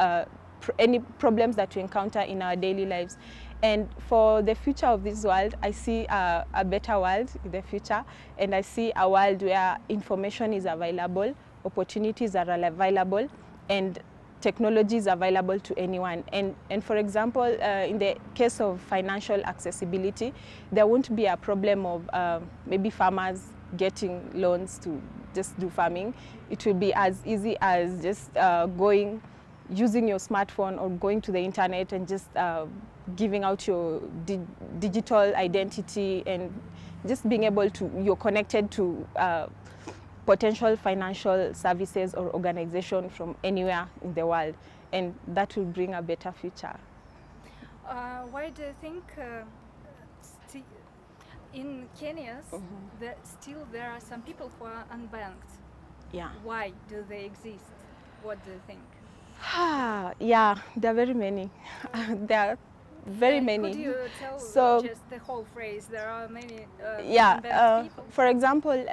any problems that we encounter in our daily lives. And for the future of this world, I see a better world in the future, and I see a world where information is available, opportunities are available, and technology is available to anyone. And for example, in the case of financial accessibility, there won't be a problem of maybe farmers getting loans to just do farming. It will be as easy as just using your smartphone or going to the internet and just giving out your digital identity, and just being able to, you're connected to potential financial services or organization from anywhere in the world, and that will bring a better future. Why do you think in Kenya still there are some people who are unbanked? Yeah. Why do they exist? What do you think? Yeah, there are very many. There are very And many. could you tell So just the whole phrase? There are many yeah, unbanked people. for example,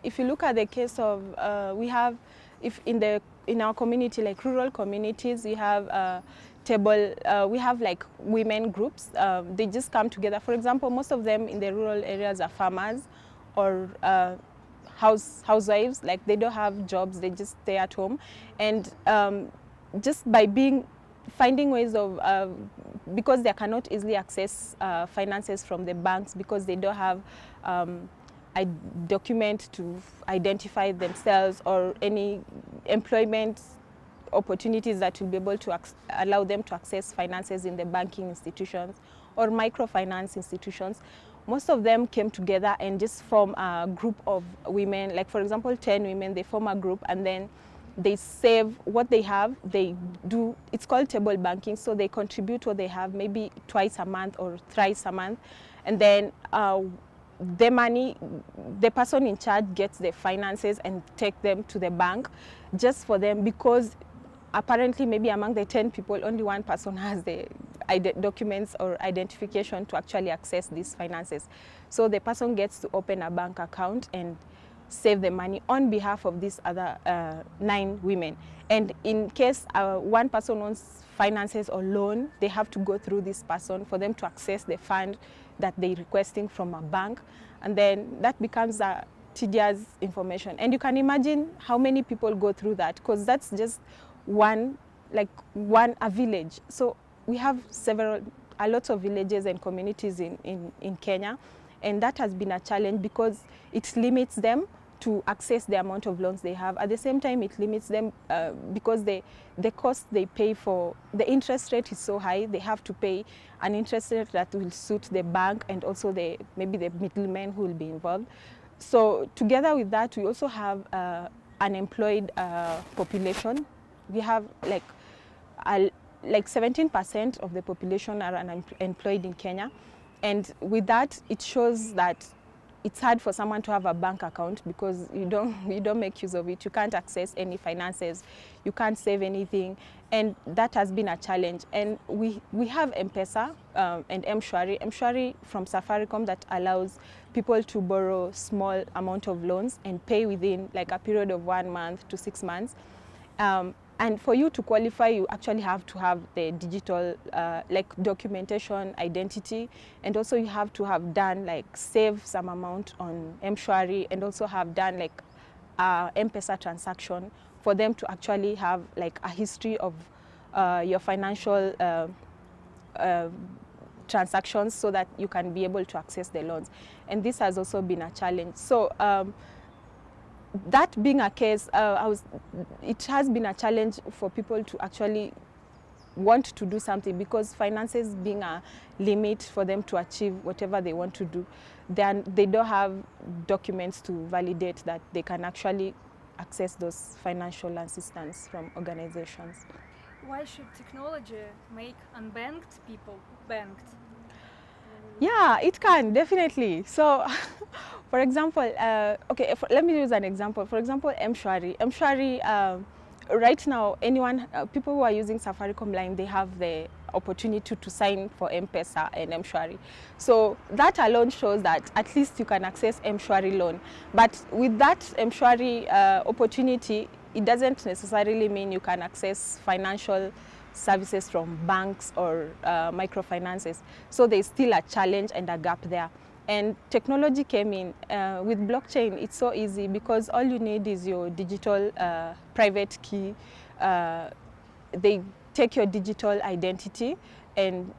if you look at the case of we have, if in our community, like rural communities, we have we have like women groups. They just come together. For example, most of them in the rural areas are farmers or housewives. Like they don't have jobs, they just stay at home, and just by finding ways of because they cannot easily access finances from the banks because they don't have a document to identify themselves or any employment opportunities that will be able to allow them to access finances in the banking institutions or microfinance institutions. Most of them came together and just form a group of women, like for example 10 women, they form a group and then they save what they have. They do, it's called table banking, so they contribute what they have maybe twice a month or thrice a month, and then the money, the person in charge gets the finances and take them to the bank just for them, because apparently maybe among the 10 people only one person has the documents or identification to actually access these finances. So the person gets to open a bank account and save the money on behalf of these other 9 women. And in case one person wants finances or loan, they have to go through this person for them to access the fund that they're requesting from a bank. And then that becomes a tedious information. And you can imagine how many people go through that, because that's just a village. So we have a lot of villages and communities in Kenya, and that has been a challenge because it limits them to access the amount of loans they have. At the same time, it limits them because the cost they pay for, the interest rate is so high, they have to pay an interest rate that will suit the bank and also maybe the middlemen who will be involved. So together with that, we also have unemployed population. We have like 17% of the population are unemployed in Kenya. And with that, it shows that it's hard for someone to have a bank account because you don't make use of it. You can't access any finances. You can't save anything. And that has been a challenge. And we have M-Pesa and M-Shwari. M-Shwari from Safaricom that allows people to borrow small amount of loans and pay within like a period of 1 month to 6 months. And for you to qualify, you actually have to have the digital documentation, identity, and also you have to have done save some amount on M-Shwari and also have done M-Pesa transaction for them to actually have a history of your financial transactions so that you can be able to access the loans. And this has also been a challenge. So that being a case, it has been a challenge for people to actually want to do something because finances being a limit for them to achieve whatever they want to do, then they don't have documents to validate that they can actually access those financial assistance from organizations. Why should technology make unbanked people banked? Yeah, it can, definitely. So, for example, let me use an example. For example, M-Shwari. M-Shwari, right now, people who are using Safaricom line, they have the opportunity to sign for M-Pesa and M-Shwari. So that alone shows that at least you can access M-Shwari loan. But with that M-Shwari opportunity, it doesn't necessarily mean you can access financial services from banks or microfinances. So there's still a challenge and a gap there. And technology came in. With blockchain, it's so easy because all you need is your digital private key. They take your digital identity and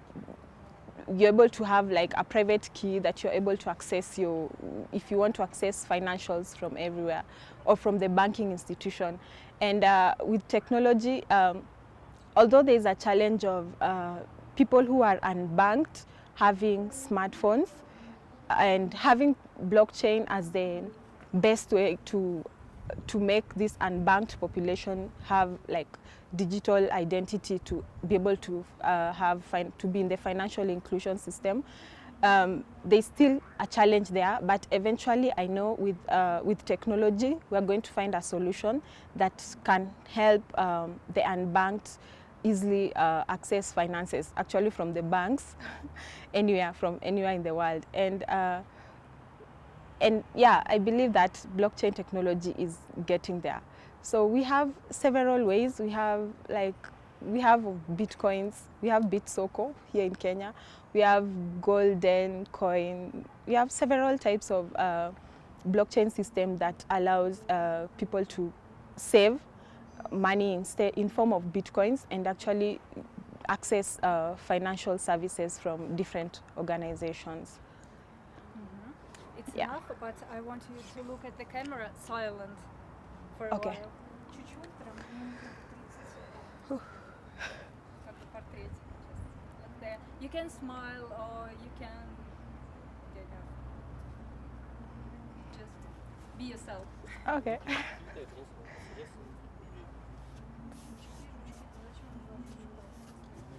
you're able to have a private key that you're able to access if you want to access financials from everywhere or from the banking institution. And with technology, although there is a challenge of people who are unbanked having smartphones and having blockchain as the best way to make this unbanked population have digital identity to be able to to be in the financial inclusion system, there's still a challenge there, but eventually I know with technology we're going to find a solution that can help the unbanked easily access finances, actually from the banks from anywhere in the world. And yeah, I believe that blockchain technology is getting there. So we have several ways. We have bitcoins, we have Bitsoko here in Kenya, we have golden coin, we have several types of blockchain system that allows people to save money in form of bitcoins and actually access financial services from different organizations. It's Yeah. enough, but I want you to look at the camera silent for a Okay. while. Чуть-чуть, прям минут 30. Как в портрете. Just like there. You can smile or you can, you know, just be yourself. Okay.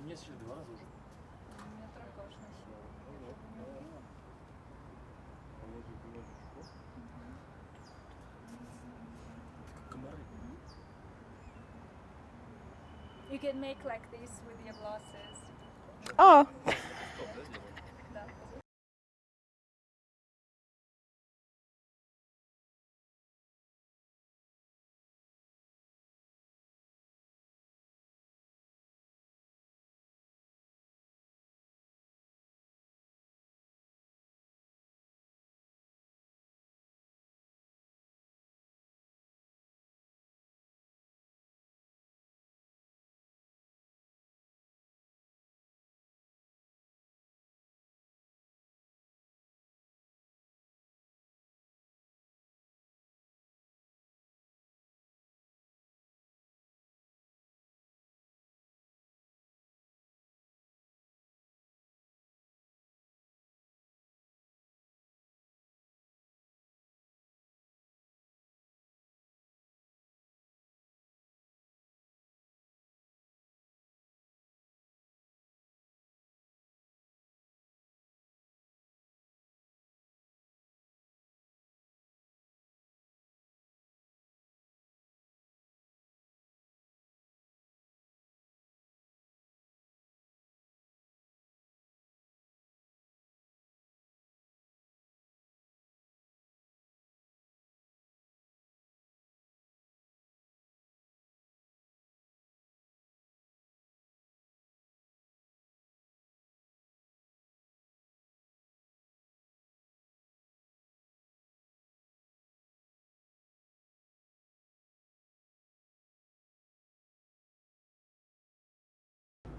Мне сели 2 раза уже. Меня тройка уж носила. Комары. You can make like this with your glasses. Oh, Да.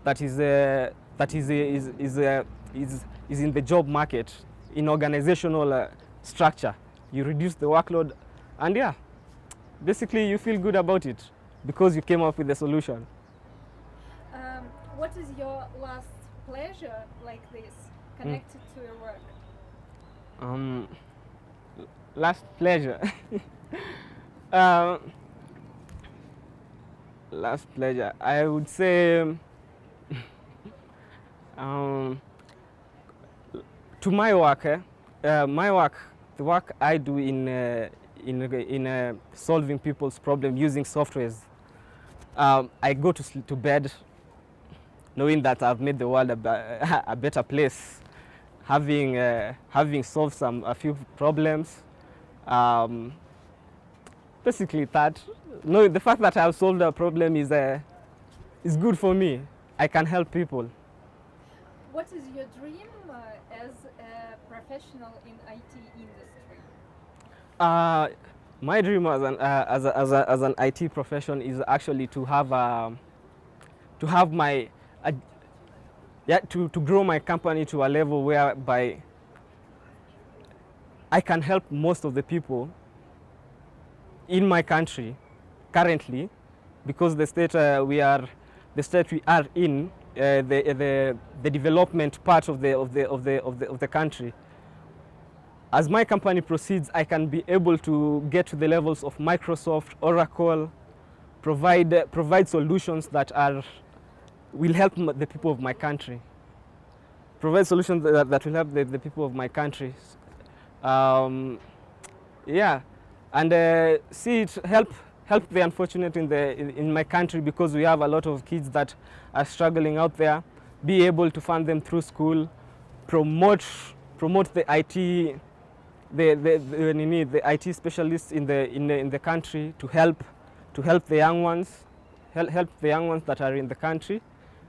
that is in the job market, in organizational structure. You reduce the workload, and yeah, basically you feel good about it because you came up with a solution. What is your last pleasure like this connected to your work? Last pleasure. Last pleasure, I would say to my work, the work I do in solving people's problems using softwares. I go to bed knowing that I've made the world a better place, having solved a few problems. Basically that. No, the fact that I've solved a problem is good for me. I can help people. What is your dream as a professional in IT industry? My dream as an IT profession is actually to grow my company to a level whereby I can help most of the people in my country currently, because the state we are in, the development part of the country. As my company proceeds, I can be able to get to the levels of Microsoft, Oracle, provide solutions that will help the people of my country. provide solutions that will help the people of my country. Yeah, and see it help the unfortunate in my country, because we have a lot of kids that are struggling out there. Be able to fund them through school, promote the IT the IT specialists in the country to help the young ones, help the young ones that are in the country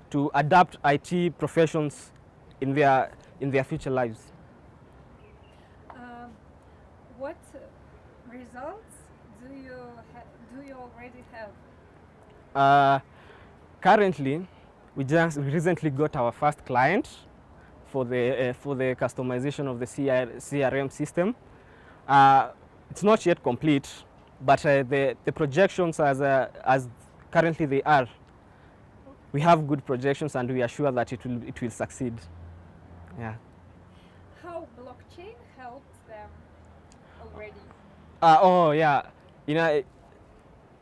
to adapt IT professions in their future lives. What results do you already have? Currently, we recently got our first client for the customization of the CRM system. It's not yet complete, but the projections as currently they are, we have good projections, and we are sure that it will succeed. Yeah. How blockchain helped them already? Oh yeah, you know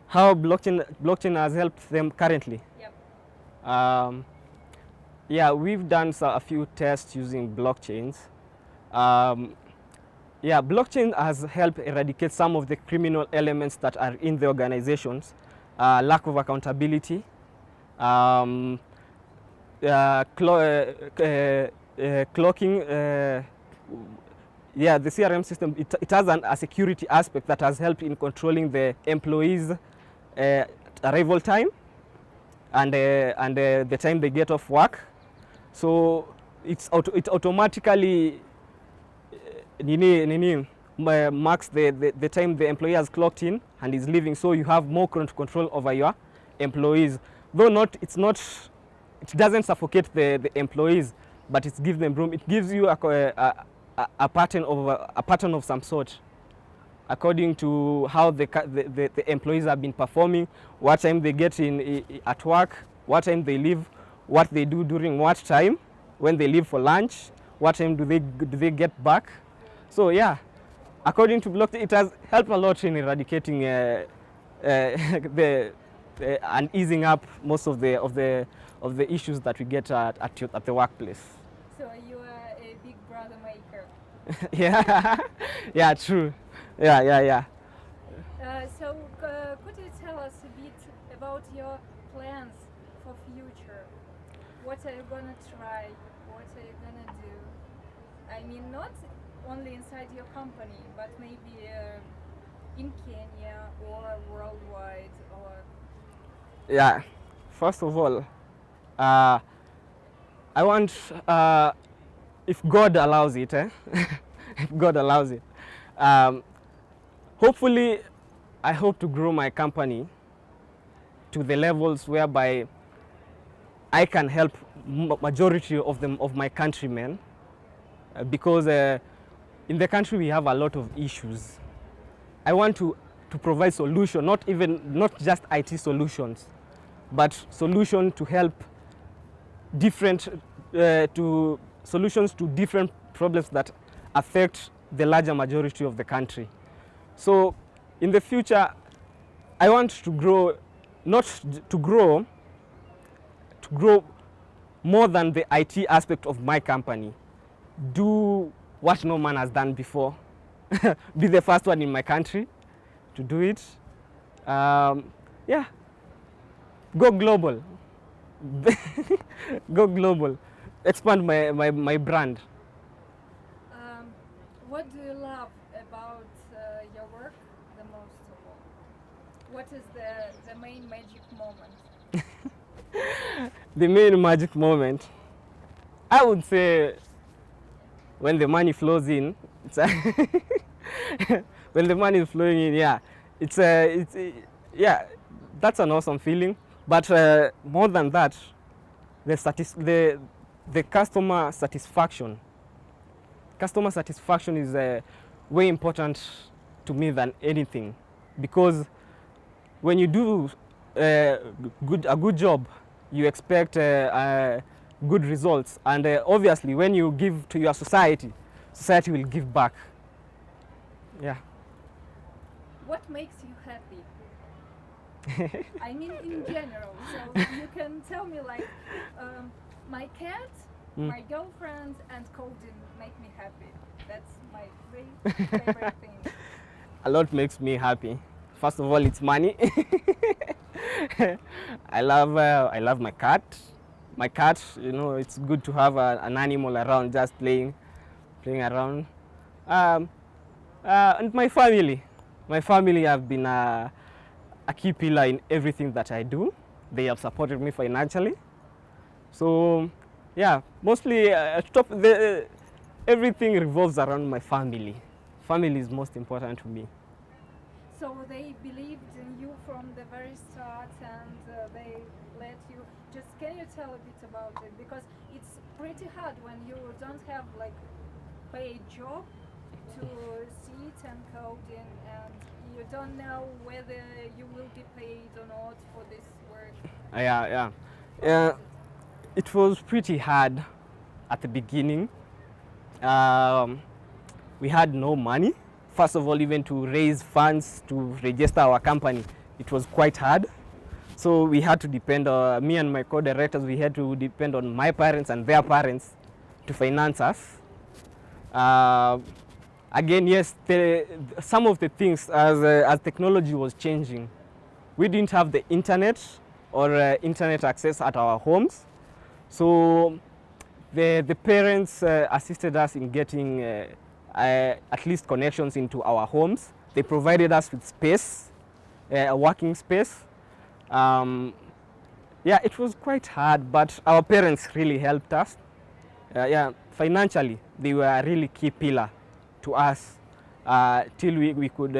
how blockchain has helped them currently. Yep. Yeah, we've done a few tests using blockchains. Yeah, blockchain has helped eradicate some of the criminal elements that are in the organizations. Lack of accountability, clocking. Yeah, the CRM system, it has a security aspect that has helped in controlling the employees' arrival time and the time they get off work. So it automatically marks the time the employee has clocked in and is leaving, so you have more control over your employees. Though it doesn't suffocate the employees, but it gives them room. It gives you a pattern of some sort, according to how the employees have been performing, what time they get in at work, what time they leave, what they do during what time, when they leave for lunch, what time do they get back. So yeah, according to blockchain, it has helped a lot in eradicating and easing up most of the issues that we get at the workplace. So you are a big brother maker. Yeah, yeah, true. Yeah. So could you tell us a bit about your plans for future? What are you gonna try? What are you gonna do? I mean, not only inside your company, but maybe in Kenya or worldwide, or... Yeah, first of all, I want, if God allows it, if God allows it, hopefully I hope to grow my company to the levels whereby I can help majority of my countrymen, because in the country we have a lot of issues. I want to provide solution, not just IT solutions, but solution to help solutions to different problems that affect the larger majority of the country. So in the future, I want to grow, to grow more than the IT aspect of my company. Do what no man has done before. Be the first one in my country to do it. Yeah, go global. Go global. Expand my brand. What do you love about your work the most of all? What is the main magic moment? The main magic moment, I would say, when the money flows in. When the money is flowing in, yeah, yeah, that's an awesome feeling. But more than that, the customer satisfaction. Customer satisfaction is way important to me than anything, because when you do a good job, you expect good results, and obviously when you give to your society will give back. Yeah. What makes you happy? I mean, in general. So you can tell me, like, my cat My girlfriend and coding make me happy. That's my three favorite things. A lot makes me happy. First of all, it's money. I love my cat. My cat, you know, it's good to have an animal around, just playing around. And my family. My family have been a key pillar in everything that I do. They have supported me financially. So, yeah, mostly everything revolves around my family. Family is most important to me. So they believed in you from the very start, and they let you. Just can you tell a bit about it? Because it's pretty hard when you don't have like paid job to sit and coding, and you don't know whether you will be paid or not for this work. Yeah. It was pretty hard at the beginning. We had no money. First of all, even to raise funds to register our company, it was quite hard. So we had to depend on, me and my co-directors, we had to depend on my parents and their parents to finance us. Again, yes, some of the things as technology was changing, we didn't have the internet or internet access at our homes. So the parents assisted us in getting at least connections into our homes. They provided us with space, a working space. Yeah, it was quite hard, but our parents really helped us. Yeah, financially, they were a really key pillar to us till we could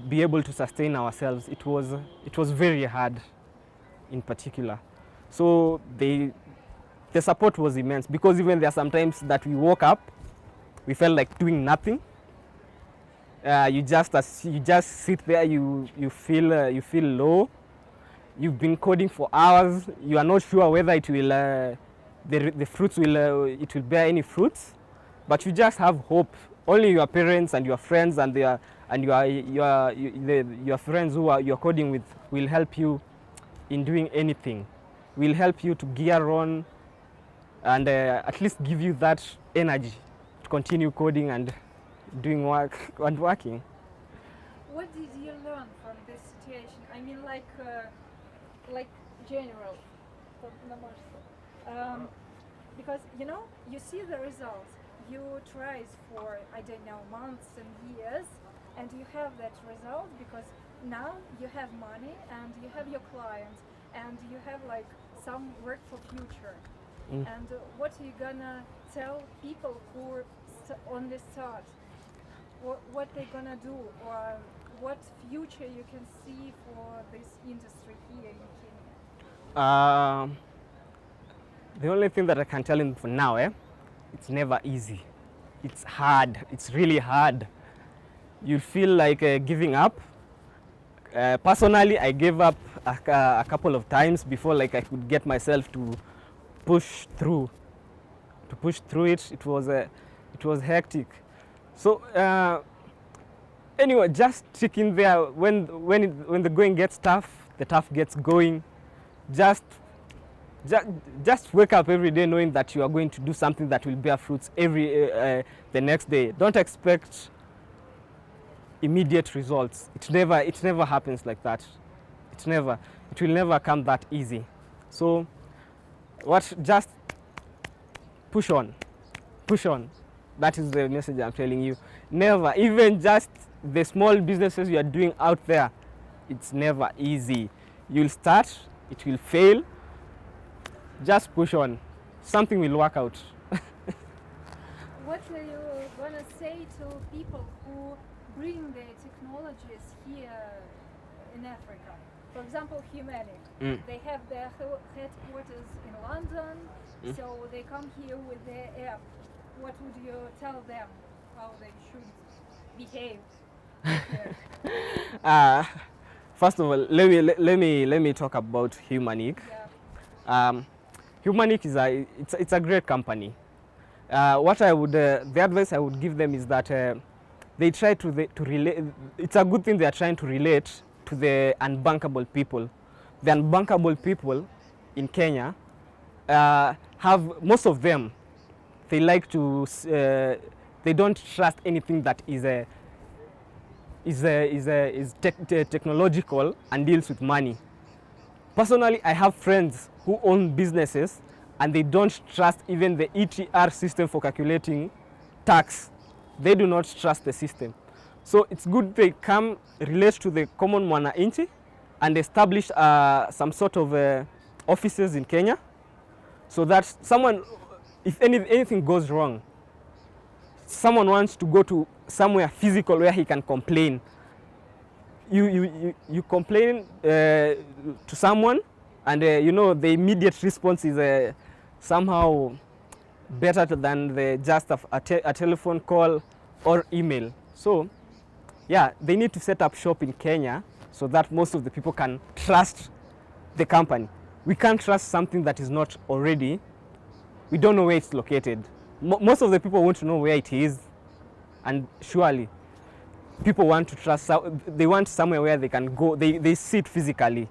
be able to sustain ourselves. It was very hard, in particular. So the support was immense, because even there are sometimes that we woke up, we felt like doing nothing. You just sit there, you feel low. You've been coding for hours. You are not sure whether it will the fruits will it will bear any fruits, but you just have hope. Only your parents and your friends and your friends who you're coding with will help you in doing anything. Will help you to gear on and at least give you that energy to continue coding and doing work and working. What did you learn from this situation? I mean, like general, because you know you see the results. You try for I don't know months and years, and you have that result because now you have money and you have your clients and you have like some work for future. And what are you gonna tell people who are on the start? What they're gonna do, or what future you can see for this industry here in Kenya? The only thing that I can tell him for now, it's never easy. It's hard. It's really hard. You feel like giving up. Personally, I gave up a couple of times before like I could get myself to push through. To push through it, it was hectic. So anyway, just stick in there. When the going gets tough, the tough gets going. Just wake up every day knowing that you are going to do something that will bear fruits the next day. Don't expect immediate results. It never happens like that. It will never come that easy. So just push on. That is the message I'm telling you. Never, even just the small businesses you are doing out there, it's never easy. You'll start, it will fail. Just push on. Something will work out. What are you gonna say to people who bring their technologies here in Africa? For example, Humanic. They have their headquarters in London, so they come here with their app. What would you tell them how they should behave? First of all, let me talk about Humanic. Yeah. Humanic is a great company. What I would the advice I would give them is that they try to relate. It's a good thing they are trying to relate to the unbankable people. The unbankable people, in Kenya have, most of them, they like to, they don't trust anything that is technological and deals with money. Personally, I have friends who own businesses and they don't trust even the ETR system for calculating tax. They do not trust the system. So it's good they come relate to the common mwananchi and establish some sort of offices in Kenya, so that someone, if anything goes wrong, someone wants to go to somewhere physical where he can complain. You complain to someone, and you know, the immediate response is somehow better than just a telephone call or email. So yeah, they need to set up shop in Kenya so that most of the people can trust the company. We can't trust something that is not already, we don't know where it's located. Most of the people want to know where it is, and surely people want to trust, they want somewhere where they can go, they see it physically.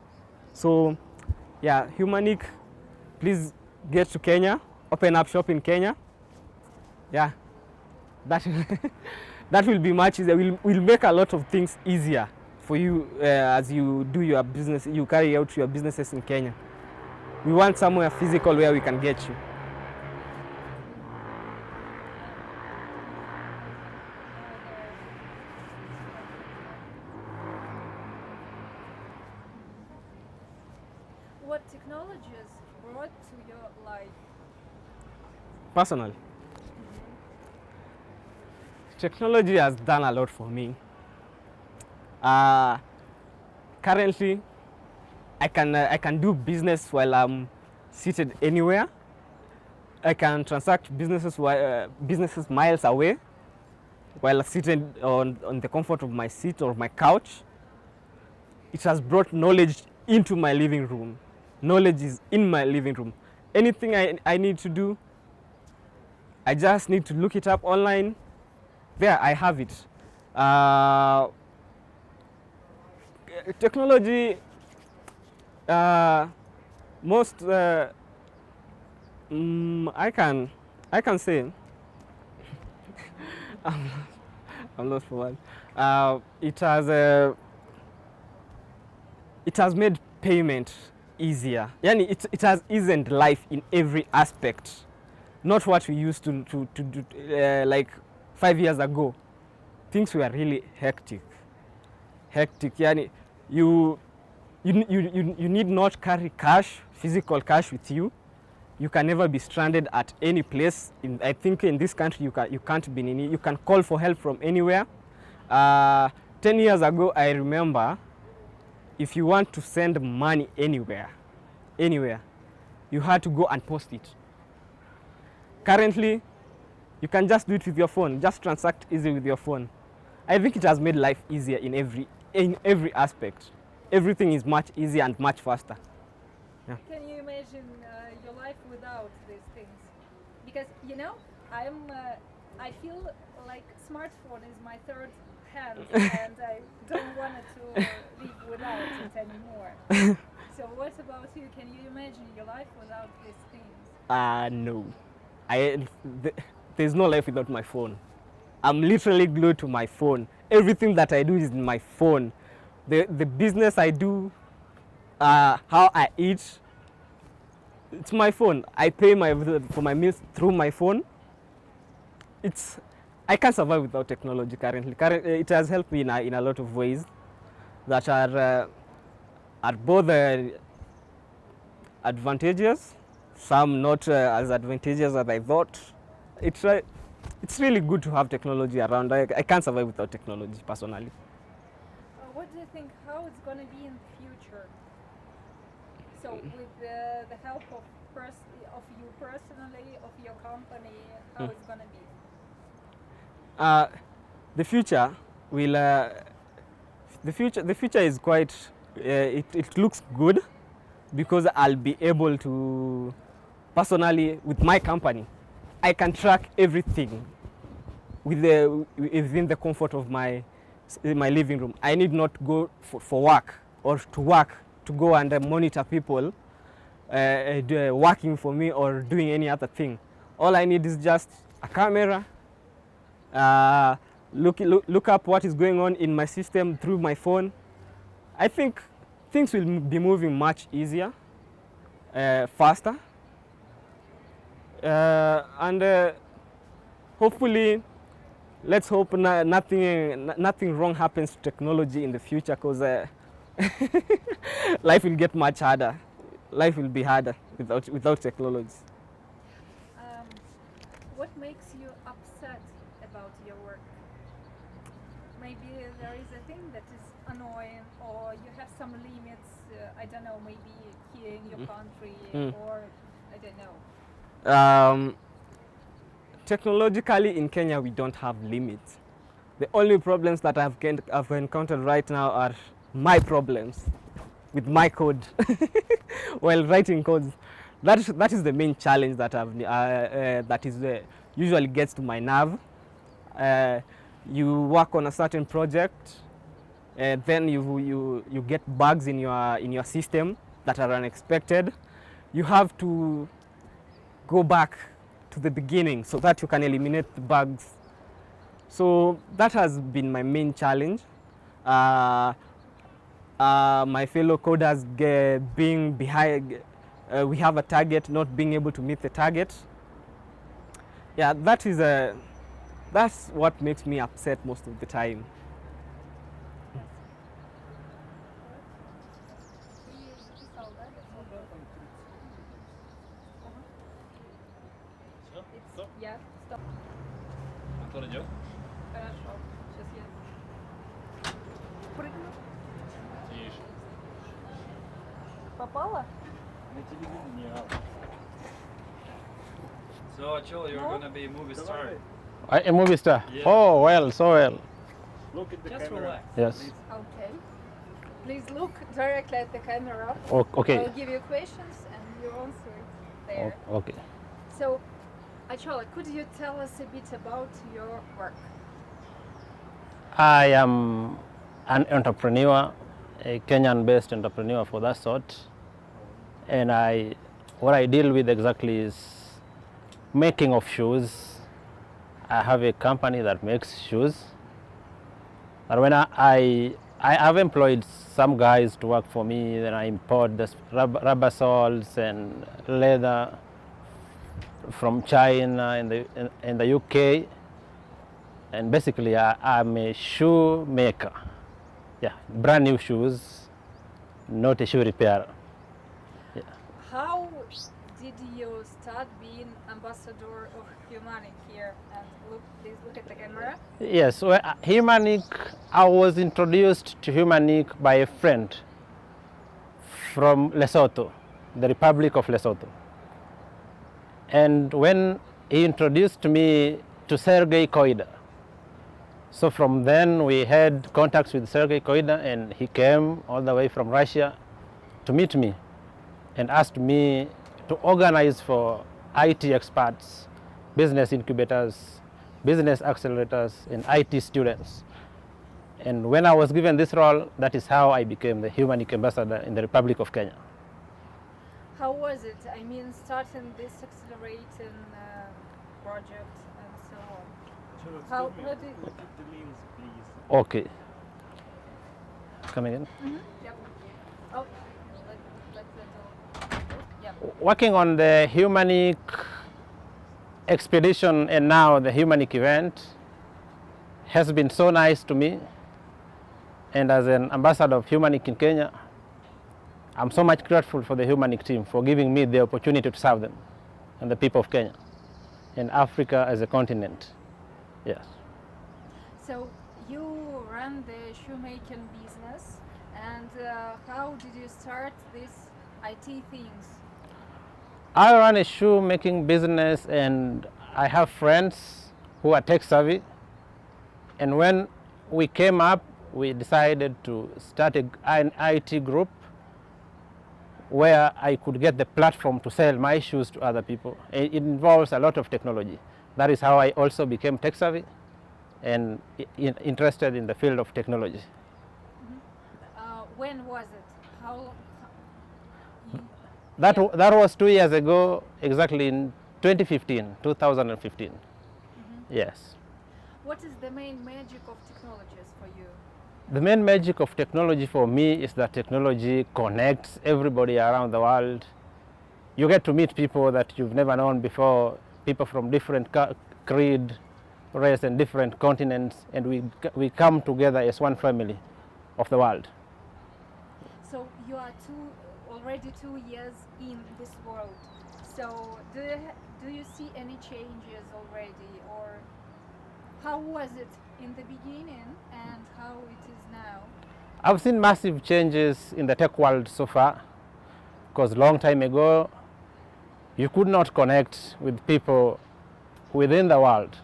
So yeah, Humanic, please get to Kenya, open up shop in Kenya. Yeah, that that will be much easier. Will make a lot of things easier for you as you do your business, you carry out your businesses in Kenya. We want somewhere physical where we can get you. What technologies brought to your life? Personally, technology has done a lot for me. Currently, I can do business while I'm seated anywhere. I can transact businesses miles away while seated on the comfort of my seat or my couch. It has brought knowledge into my living room. Knowledge is in my living room. Anything I need to do, I just need to look it up online. There, I have it. Technology, most I can say I'm lost for one. It has made payment easier. Yani it has eased life in every aspect. Not what we used to do like 5 years ago. Things were really hectic. Yani you need not carry cash, physical cash with you. You can never be stranded at any place. I think in this country you can't be you can call for help from anywhere. 10 years ago, I remember, if you want to send money anywhere, you had to go and post it. Currently, you can just do it with your phone, just transact easy with your phone. I think it has made life easier in every aspect. Everything is much easier and much faster. Yeah. Can you imagine your life without these things? Because you know, I feel like smartphone is my third hand, and I don't want it to live without it anymore. So what about you? Can you imagine your life without these things? No. There's no life without my phone. I'm literally glued to my phone. Everything that I do is in my phone. The business I do, how I eat, it's my phone. I pay for my meals through my phone. I can't survive without technology currently. It has helped me in a lot of ways that are both advantageous, some not as advantageous as I thought. It's really good to have technology around. I can't survive without technology personally. What do you think, how it's going to be in the future? So with the help of you personally, of your company, how it's going to be? The future will. The future is quite. It looks good, because I'll be able to personally, with my company, I can track everything within the comfort of my living room. I need not go for work or to work to go and monitor people working for me or doing any other thing. All I need is just a camera, look up what is going on in my system through my phone. I think things will be moving much easier, faster, and hopefully, let's hope nothing wrong happens to technology in the future, because life will get much harder. Life will be harder without technology. What makes you upset about your work? Maybe there is a thing that is annoying, or you have some limits, I don't know, maybe here in your country, or I don't know. Technologically in Kenya we don't have limits. The only problems that I've encountered right now are my problems with my code while writing codes. That is the main challenge that usually gets to my nerve. You work on a certain project, then you get bugs in your system that are unexpected. You have to go back to the beginning so that you can eliminate the bugs. So that has been my main challenge. My fellow coders being behind, we have a target, not being able to meet the target. Yeah, that's what makes me upset most of the time. Yeah, stop. Антон идет? Хорошо. Сейчас я прыгну. Тише. Попала? На телевидении. So, Achille, you're gonna be a movie star. A movie star? Yeah. Oh, well, so well. Look at the Just camera. relax. Yes. Okay. Please look directly at the camera. Okay. I'll give you questions and you answer it there. Okay. So, Achola, could you tell us a bit about your work? I am an entrepreneur, a Kenyan-based entrepreneur for that sort, and what I deal with exactly is making of shoes. I have a company that makes shoes, but when I have employed some guys to work for me, then I import the rubber soles and leather from China and the UK, and basically I'm a shoe maker. Yeah, brand new shoes, not a shoe repairer. Yeah. How did you start being ambassador of Humanic here? And please look at the camera. Yes, well, Humanic, I was introduced to Humanic by a friend from Lesotho, the Republic of Lesotho. And when he introduced me to Sergei Koida, so from then we had contacts with Sergei Koida, and he came all the way from Russia to meet me and asked me to organize for IT experts, business incubators, business accelerators, and IT students. And when I was given this role, that is how I became the Humanic ambassador in the Republic of Kenya. How was it? I mean, starting this accelerating project and so on. How did Look at the means, please. Okay. Come again? Yep. Oh, let's yeah. Working on the Humanic expedition and now the Humanic event has been so nice to me. And as an ambassador of Humanic in Kenya, I'm so much grateful for the Humanic team for giving me the opportunity to serve them and the people of Kenya and Africa as a continent. Yes. So you run the shoemaking business, and how did you start these IT things? I run a shoemaking business, and I have friends who are tech savvy. And when we came up, we decided to start an IT group where I could get the platform to sell my shoes to other people. It involves a lot of technology. That is how I also became tech savvy and interested in the field of technology. When was it? How? That was 2 years ago, exactly in 2015. Yes. What is the main magic of technologies for you? The main magic of technology for me is that technology connects everybody around the world. You get to meet people that you've never known before, people from different creed, race, and different continents, and we come together as one family of the world. So you are already 2 years in this world. So do you see any changes already, or how was it in the beginning and how it is now? I've seen massive changes in the tech world so far, because long time ago you could not connect with people within the world,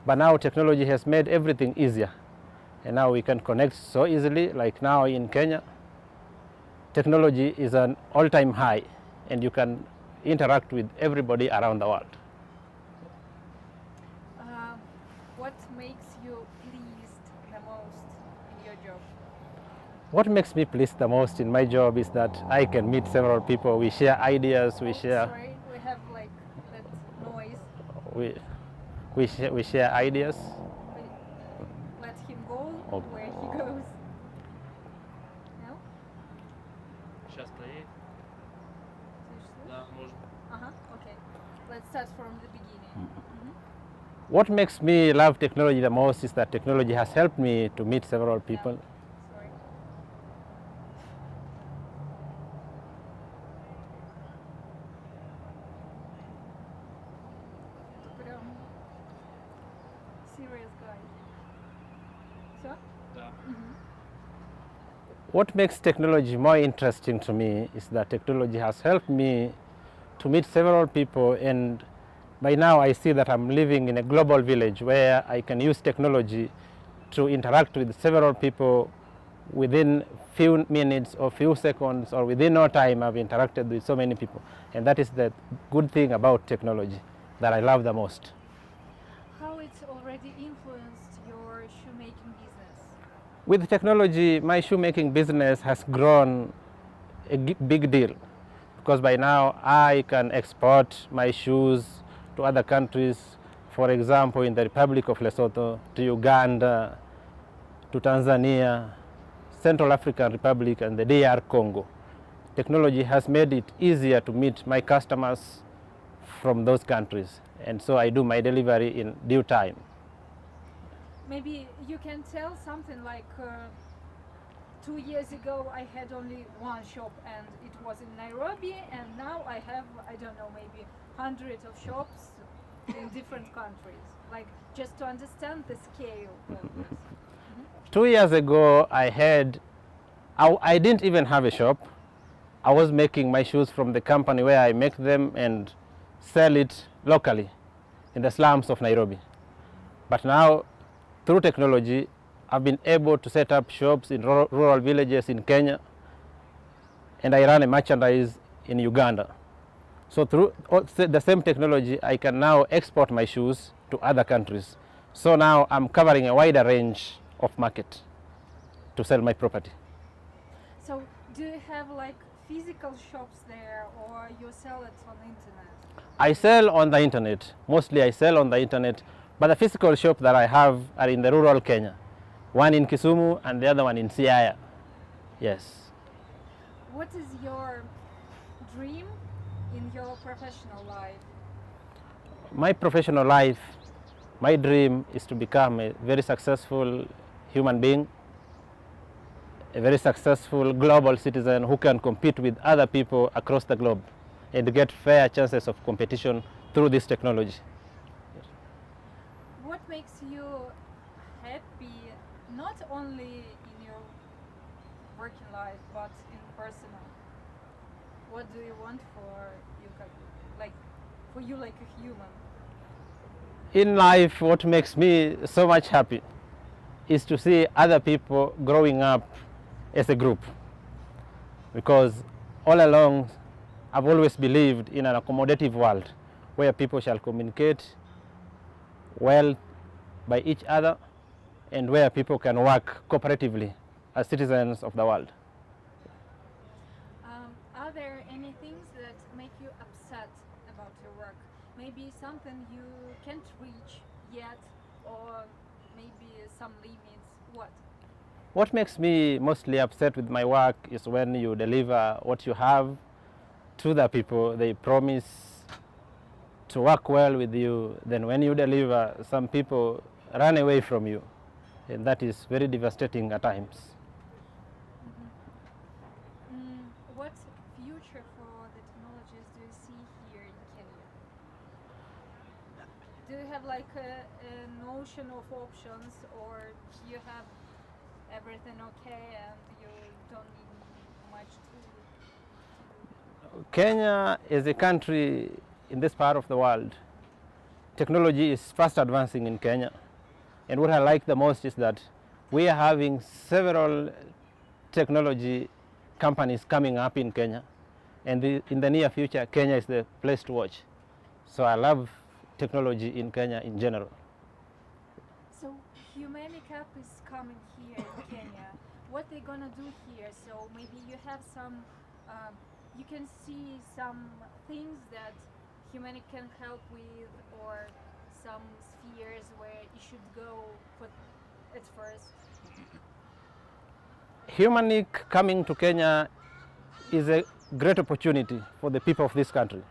but now technology has made everything easier, and now we can connect so easily. Like now in Kenya, technology is an all-time high, and you can interact with everybody around the world. What makes you pleased the most in your job? What makes me pleased the most in my job is that I can meet several people. We share ideas. We share. Sorry, we have like that noise. We share ideas. Let him go where he goes. No? Сейчас проедет. Да, можно. Okay. Let's start from the beginning. What makes me love technology the most is that technology has helped me to meet several people. Sorry. Прям serious guy. Все? Да. What makes technology more interesting to me is that technology has helped me to meet several people, and by now I see that I'm living in a global village where I can use technology to interact with several people within few minutes or few seconds, or within no time I've interacted with so many people, and that is the good thing about technology that I love the most. How it's already influenced your shoemaking business? With technology, my shoemaking business has grown a big deal, because by now I can export my shoes to other countries, for example in the Republic of Lesotho, to Uganda, to Tanzania, Central African Republic, and the DR Congo. Technology has made it easier to meet my customers from those countries, and so I do my delivery in due time. Maybe you can tell something like 2 years ago I had only one shop and it was in Nairobi, and now I have, I don't know, maybe hundreds of shops in different countries. Like, just to understand the scale of this. 2 years ago I didn't even have a shop. I was making my shoes from the company where I make them and sell it locally in the slums of Nairobi. But now, through technology, I've been able to set up shops in rural villages in Kenya, and I run a merchandise in Uganda. So through the same technology, I can now export my shoes to other countries. So now I'm covering a wider range of market to sell my property. So, do you have like physical shops there, or you sell it on the internet? I sell on the internet. Mostly I sell on the internet, but the physical shop that I have are in the rural Kenya. One in Kisumu and the other one in Siaya. Yes. What is your dream in your professional life? My professional life, my dream is to become a very successful human being, a very successful global citizen who can compete with other people across the globe and get fair chances of competition through this technology. What makes you happy, not only in your working life, but in personal? What do you want for you, for you like a human? In life, what makes me so much happy is to see other people growing up as a group, because all along I've always believed in an accommodative world where people shall communicate well by each other, and where people can work cooperatively as citizens of the world. Are there any things that something you can't reach yet, or maybe some limits? What? What makes me mostly upset with my work is when you deliver what you have to the people. They promise to work well with you. Then when you deliver, some people run away from you. And that is very devastating at times. What future for the technologies do you see here in Kenya? Do you have like a notion of options, or you have everything okay and you don't need much to Kenya is a country in this part of the world. Technology is fast advancing in Kenya. And what I like the most is that we are having several technology companies coming up in Kenya. And in the near future, Kenya is the place to watch. So I love technology in Kenya in general. So Humanic App is coming here in Kenya. What they gonna do here? So maybe you have some, you can see some things that Humanic can help with, or some spheres where you should go for at first. Humanic coming to Kenya is a great opportunity for the people of this country.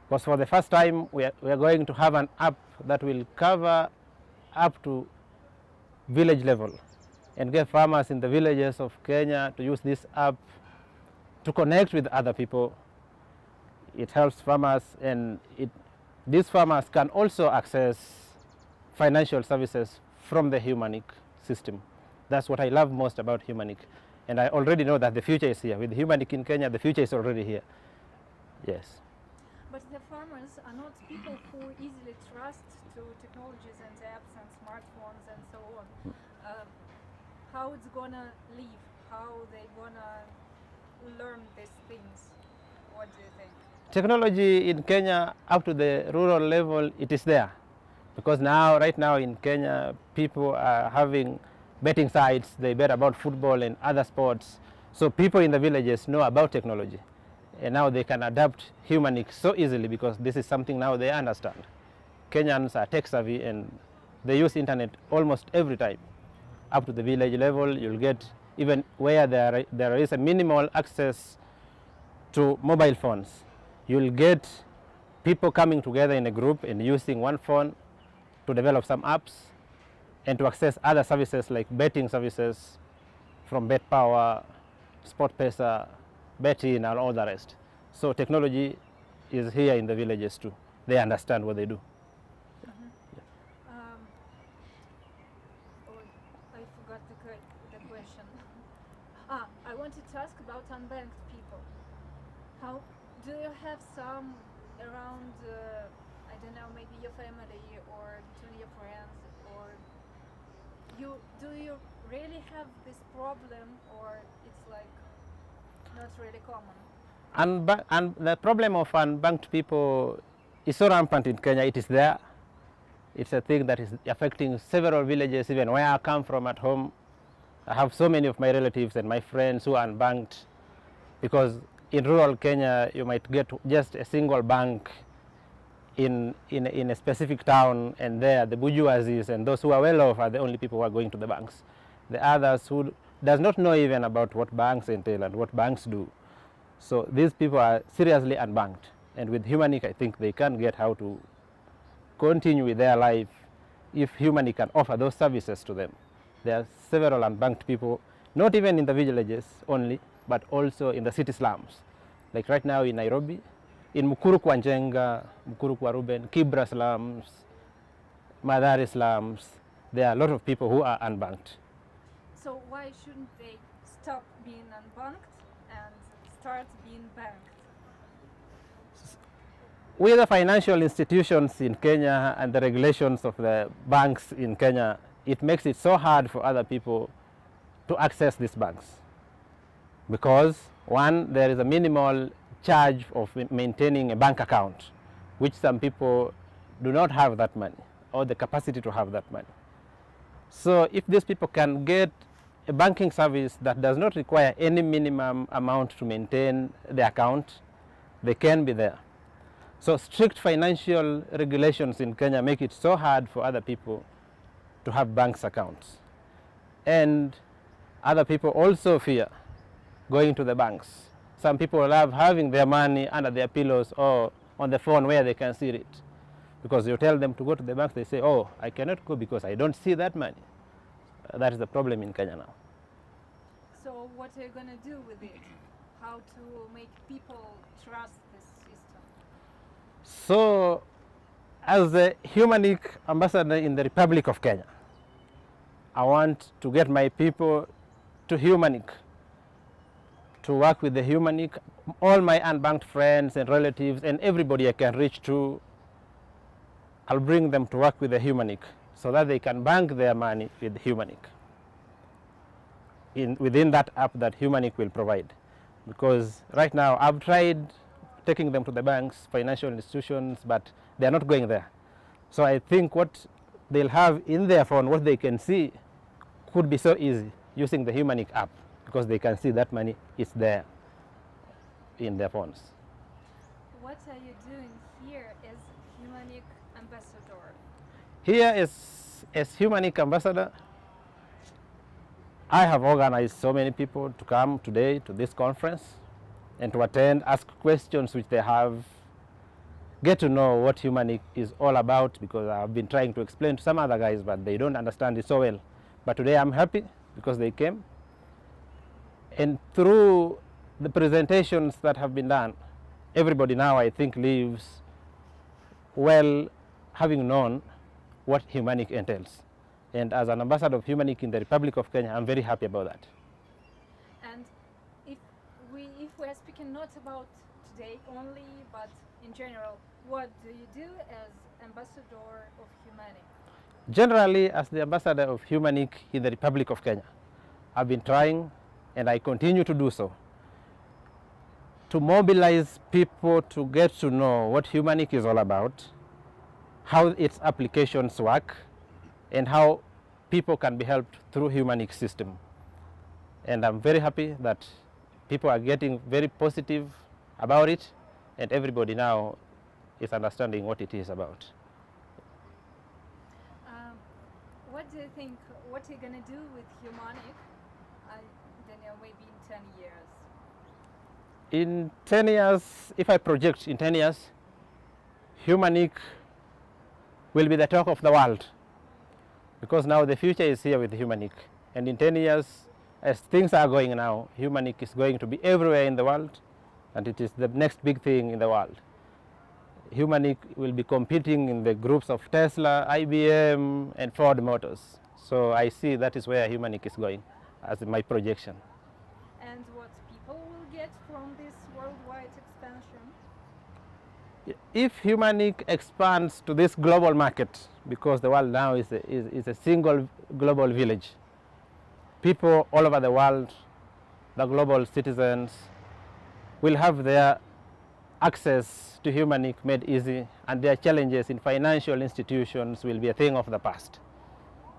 Because for the first time, we are going to have an app that will cover up to village level and get farmers in the villages of Kenya to use this app to connect with other people. It helps farmers, and these farmers can also access financial services from the Humanic system. That's what I love most about Humanic. And I already know that the future is here. With Humanic in Kenya, the future is already here. Yes. But the farmers are not people who easily trust to technologies and apps and smartphones and so on. How it's gonna live? How they gonna learn these things? What do you think? Technology in Kenya up to the rural level, it is there. Because now, right now in Kenya, people are having betting sites. They bet about football and other sports. So people in the villages know about technology. And now they can adapt Humanic so easily because this is something now they understand. Kenyans are tech savvy and they use internet almost every time. Up to the village level, you'll get even where there is a minimal access to mobile phones. You'll get people coming together in a group and using one phone to develop some apps and to access other services like betting services from Bet Power, SportPesa, betting and all the rest. So technology is here in the villages too. They understand what they do. I forgot the question. I wanted to ask about unbanked people. How do you have some around? I don't know, maybe your family or to your friends, or do you really have this problem, or it's like not really common? And the problem of unbanked people is so rampant in Kenya. It is there. It's a thing that is affecting several villages, even where I come from at home. I have so many of my relatives and my friends who are unbanked, because in rural Kenya you might get just a single bank in a specific town, and there the bourgeoisies and those who are well off are the only people who are going to the banks. The others who does not know even about what banks entail and what banks do. So these people are seriously unbanked, and with Humanic I think they can get how to continue with their life if Humanic can offer those services to them. There are several unbanked people, not even in the villages only, but also in the city slums. Like right now in Nairobi, in Mukuru kwa Njenga, Mukuru kwa Ruben, Kibra slums, Mathare slums, there are a lot of people who are unbanked. So why shouldn't they stop being unbanked and start being banked? With the financial institutions in Kenya and the regulations of the banks in Kenya, it makes it so hard for other people to access these banks. Because one, there is a minimal charge of maintaining a bank account, which some people do not have that money or the capacity to have that money. So if these people can get a banking service that does not require any minimum amount to maintain the account, they can be there. So strict financial regulations in Kenya make it so hard for other people to have banks accounts. And other people also fear going to the banks. Some people love having their money under their pillows or on the phone where they can see it. Because you tell them to go to the bank, they say, oh, I cannot go because I don't see that money. That is the problem in Kenya now. So what are you going to do with it? How to make people trust this system? So, as the Humanic ambassador in the Republic of Kenya, I want to get my people to Humanic, to work with the Humanic, all my unbanked friends and relatives and everybody I can reach to, I'll bring them to work with the Humanic so that they can bank their money with Humanic within that app that Humanic will provide. Because right now I've tried taking them to the banks, financial institutions, but they are not going there. So I think what they'll have in their phone, what they can see, could be so easy using the Humanic app, because they can see that money is there in their phones. What are you doing here as Humanic ambassador? Here as Humanic ambassador, I have organized so many people to come today to this conference and to attend, ask questions which they have, get to know what Humanic is all about, because I've been trying to explain to some other guys, but they don't understand it so well. But today I'm happy because they came. And through the presentations that have been done, everybody now, I think, leaves well having known what Humanic entails. And as an ambassador of Humanic in the Republic of Kenya, I'm very happy about that. And if we are speaking not about today only, but in general, what do you do as ambassador of Humanic? Generally, as the ambassador of Humanic in the Republic of Kenya, I've been trying, and I continue to do so, to mobilize people to get to know what Humanic is all about, how its applications work, and how people can be helped through Humanic system. And I'm very happy that people are getting very positive about it, and everybody now is understanding what it is about. What do you think, what are you going to do with Humanic, Daniel, maybe in 10 years? In 10 years, if I project in 10 years, Humanic will be the talk of the world, because now the future is here with Humanic. And in 10 years, as things are going now, Humanic is going to be everywhere in the world, and it is the next big thing in the world. Humanic will be competing in the groups of Tesla, IBM, and Ford Motors. So I see that is where Humanic is going as my projection. And what people will get from this worldwide expansion? If Humanic expands to this global market, because the world now is a single global village, people all over the world, the global citizens, will have their access to Humanic made easy, and their challenges in financial institutions will be a thing of the past.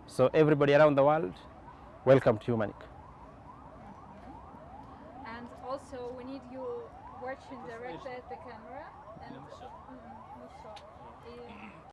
So everybody around the world, welcome to Humanic. And also we need you watching directly at the camera. And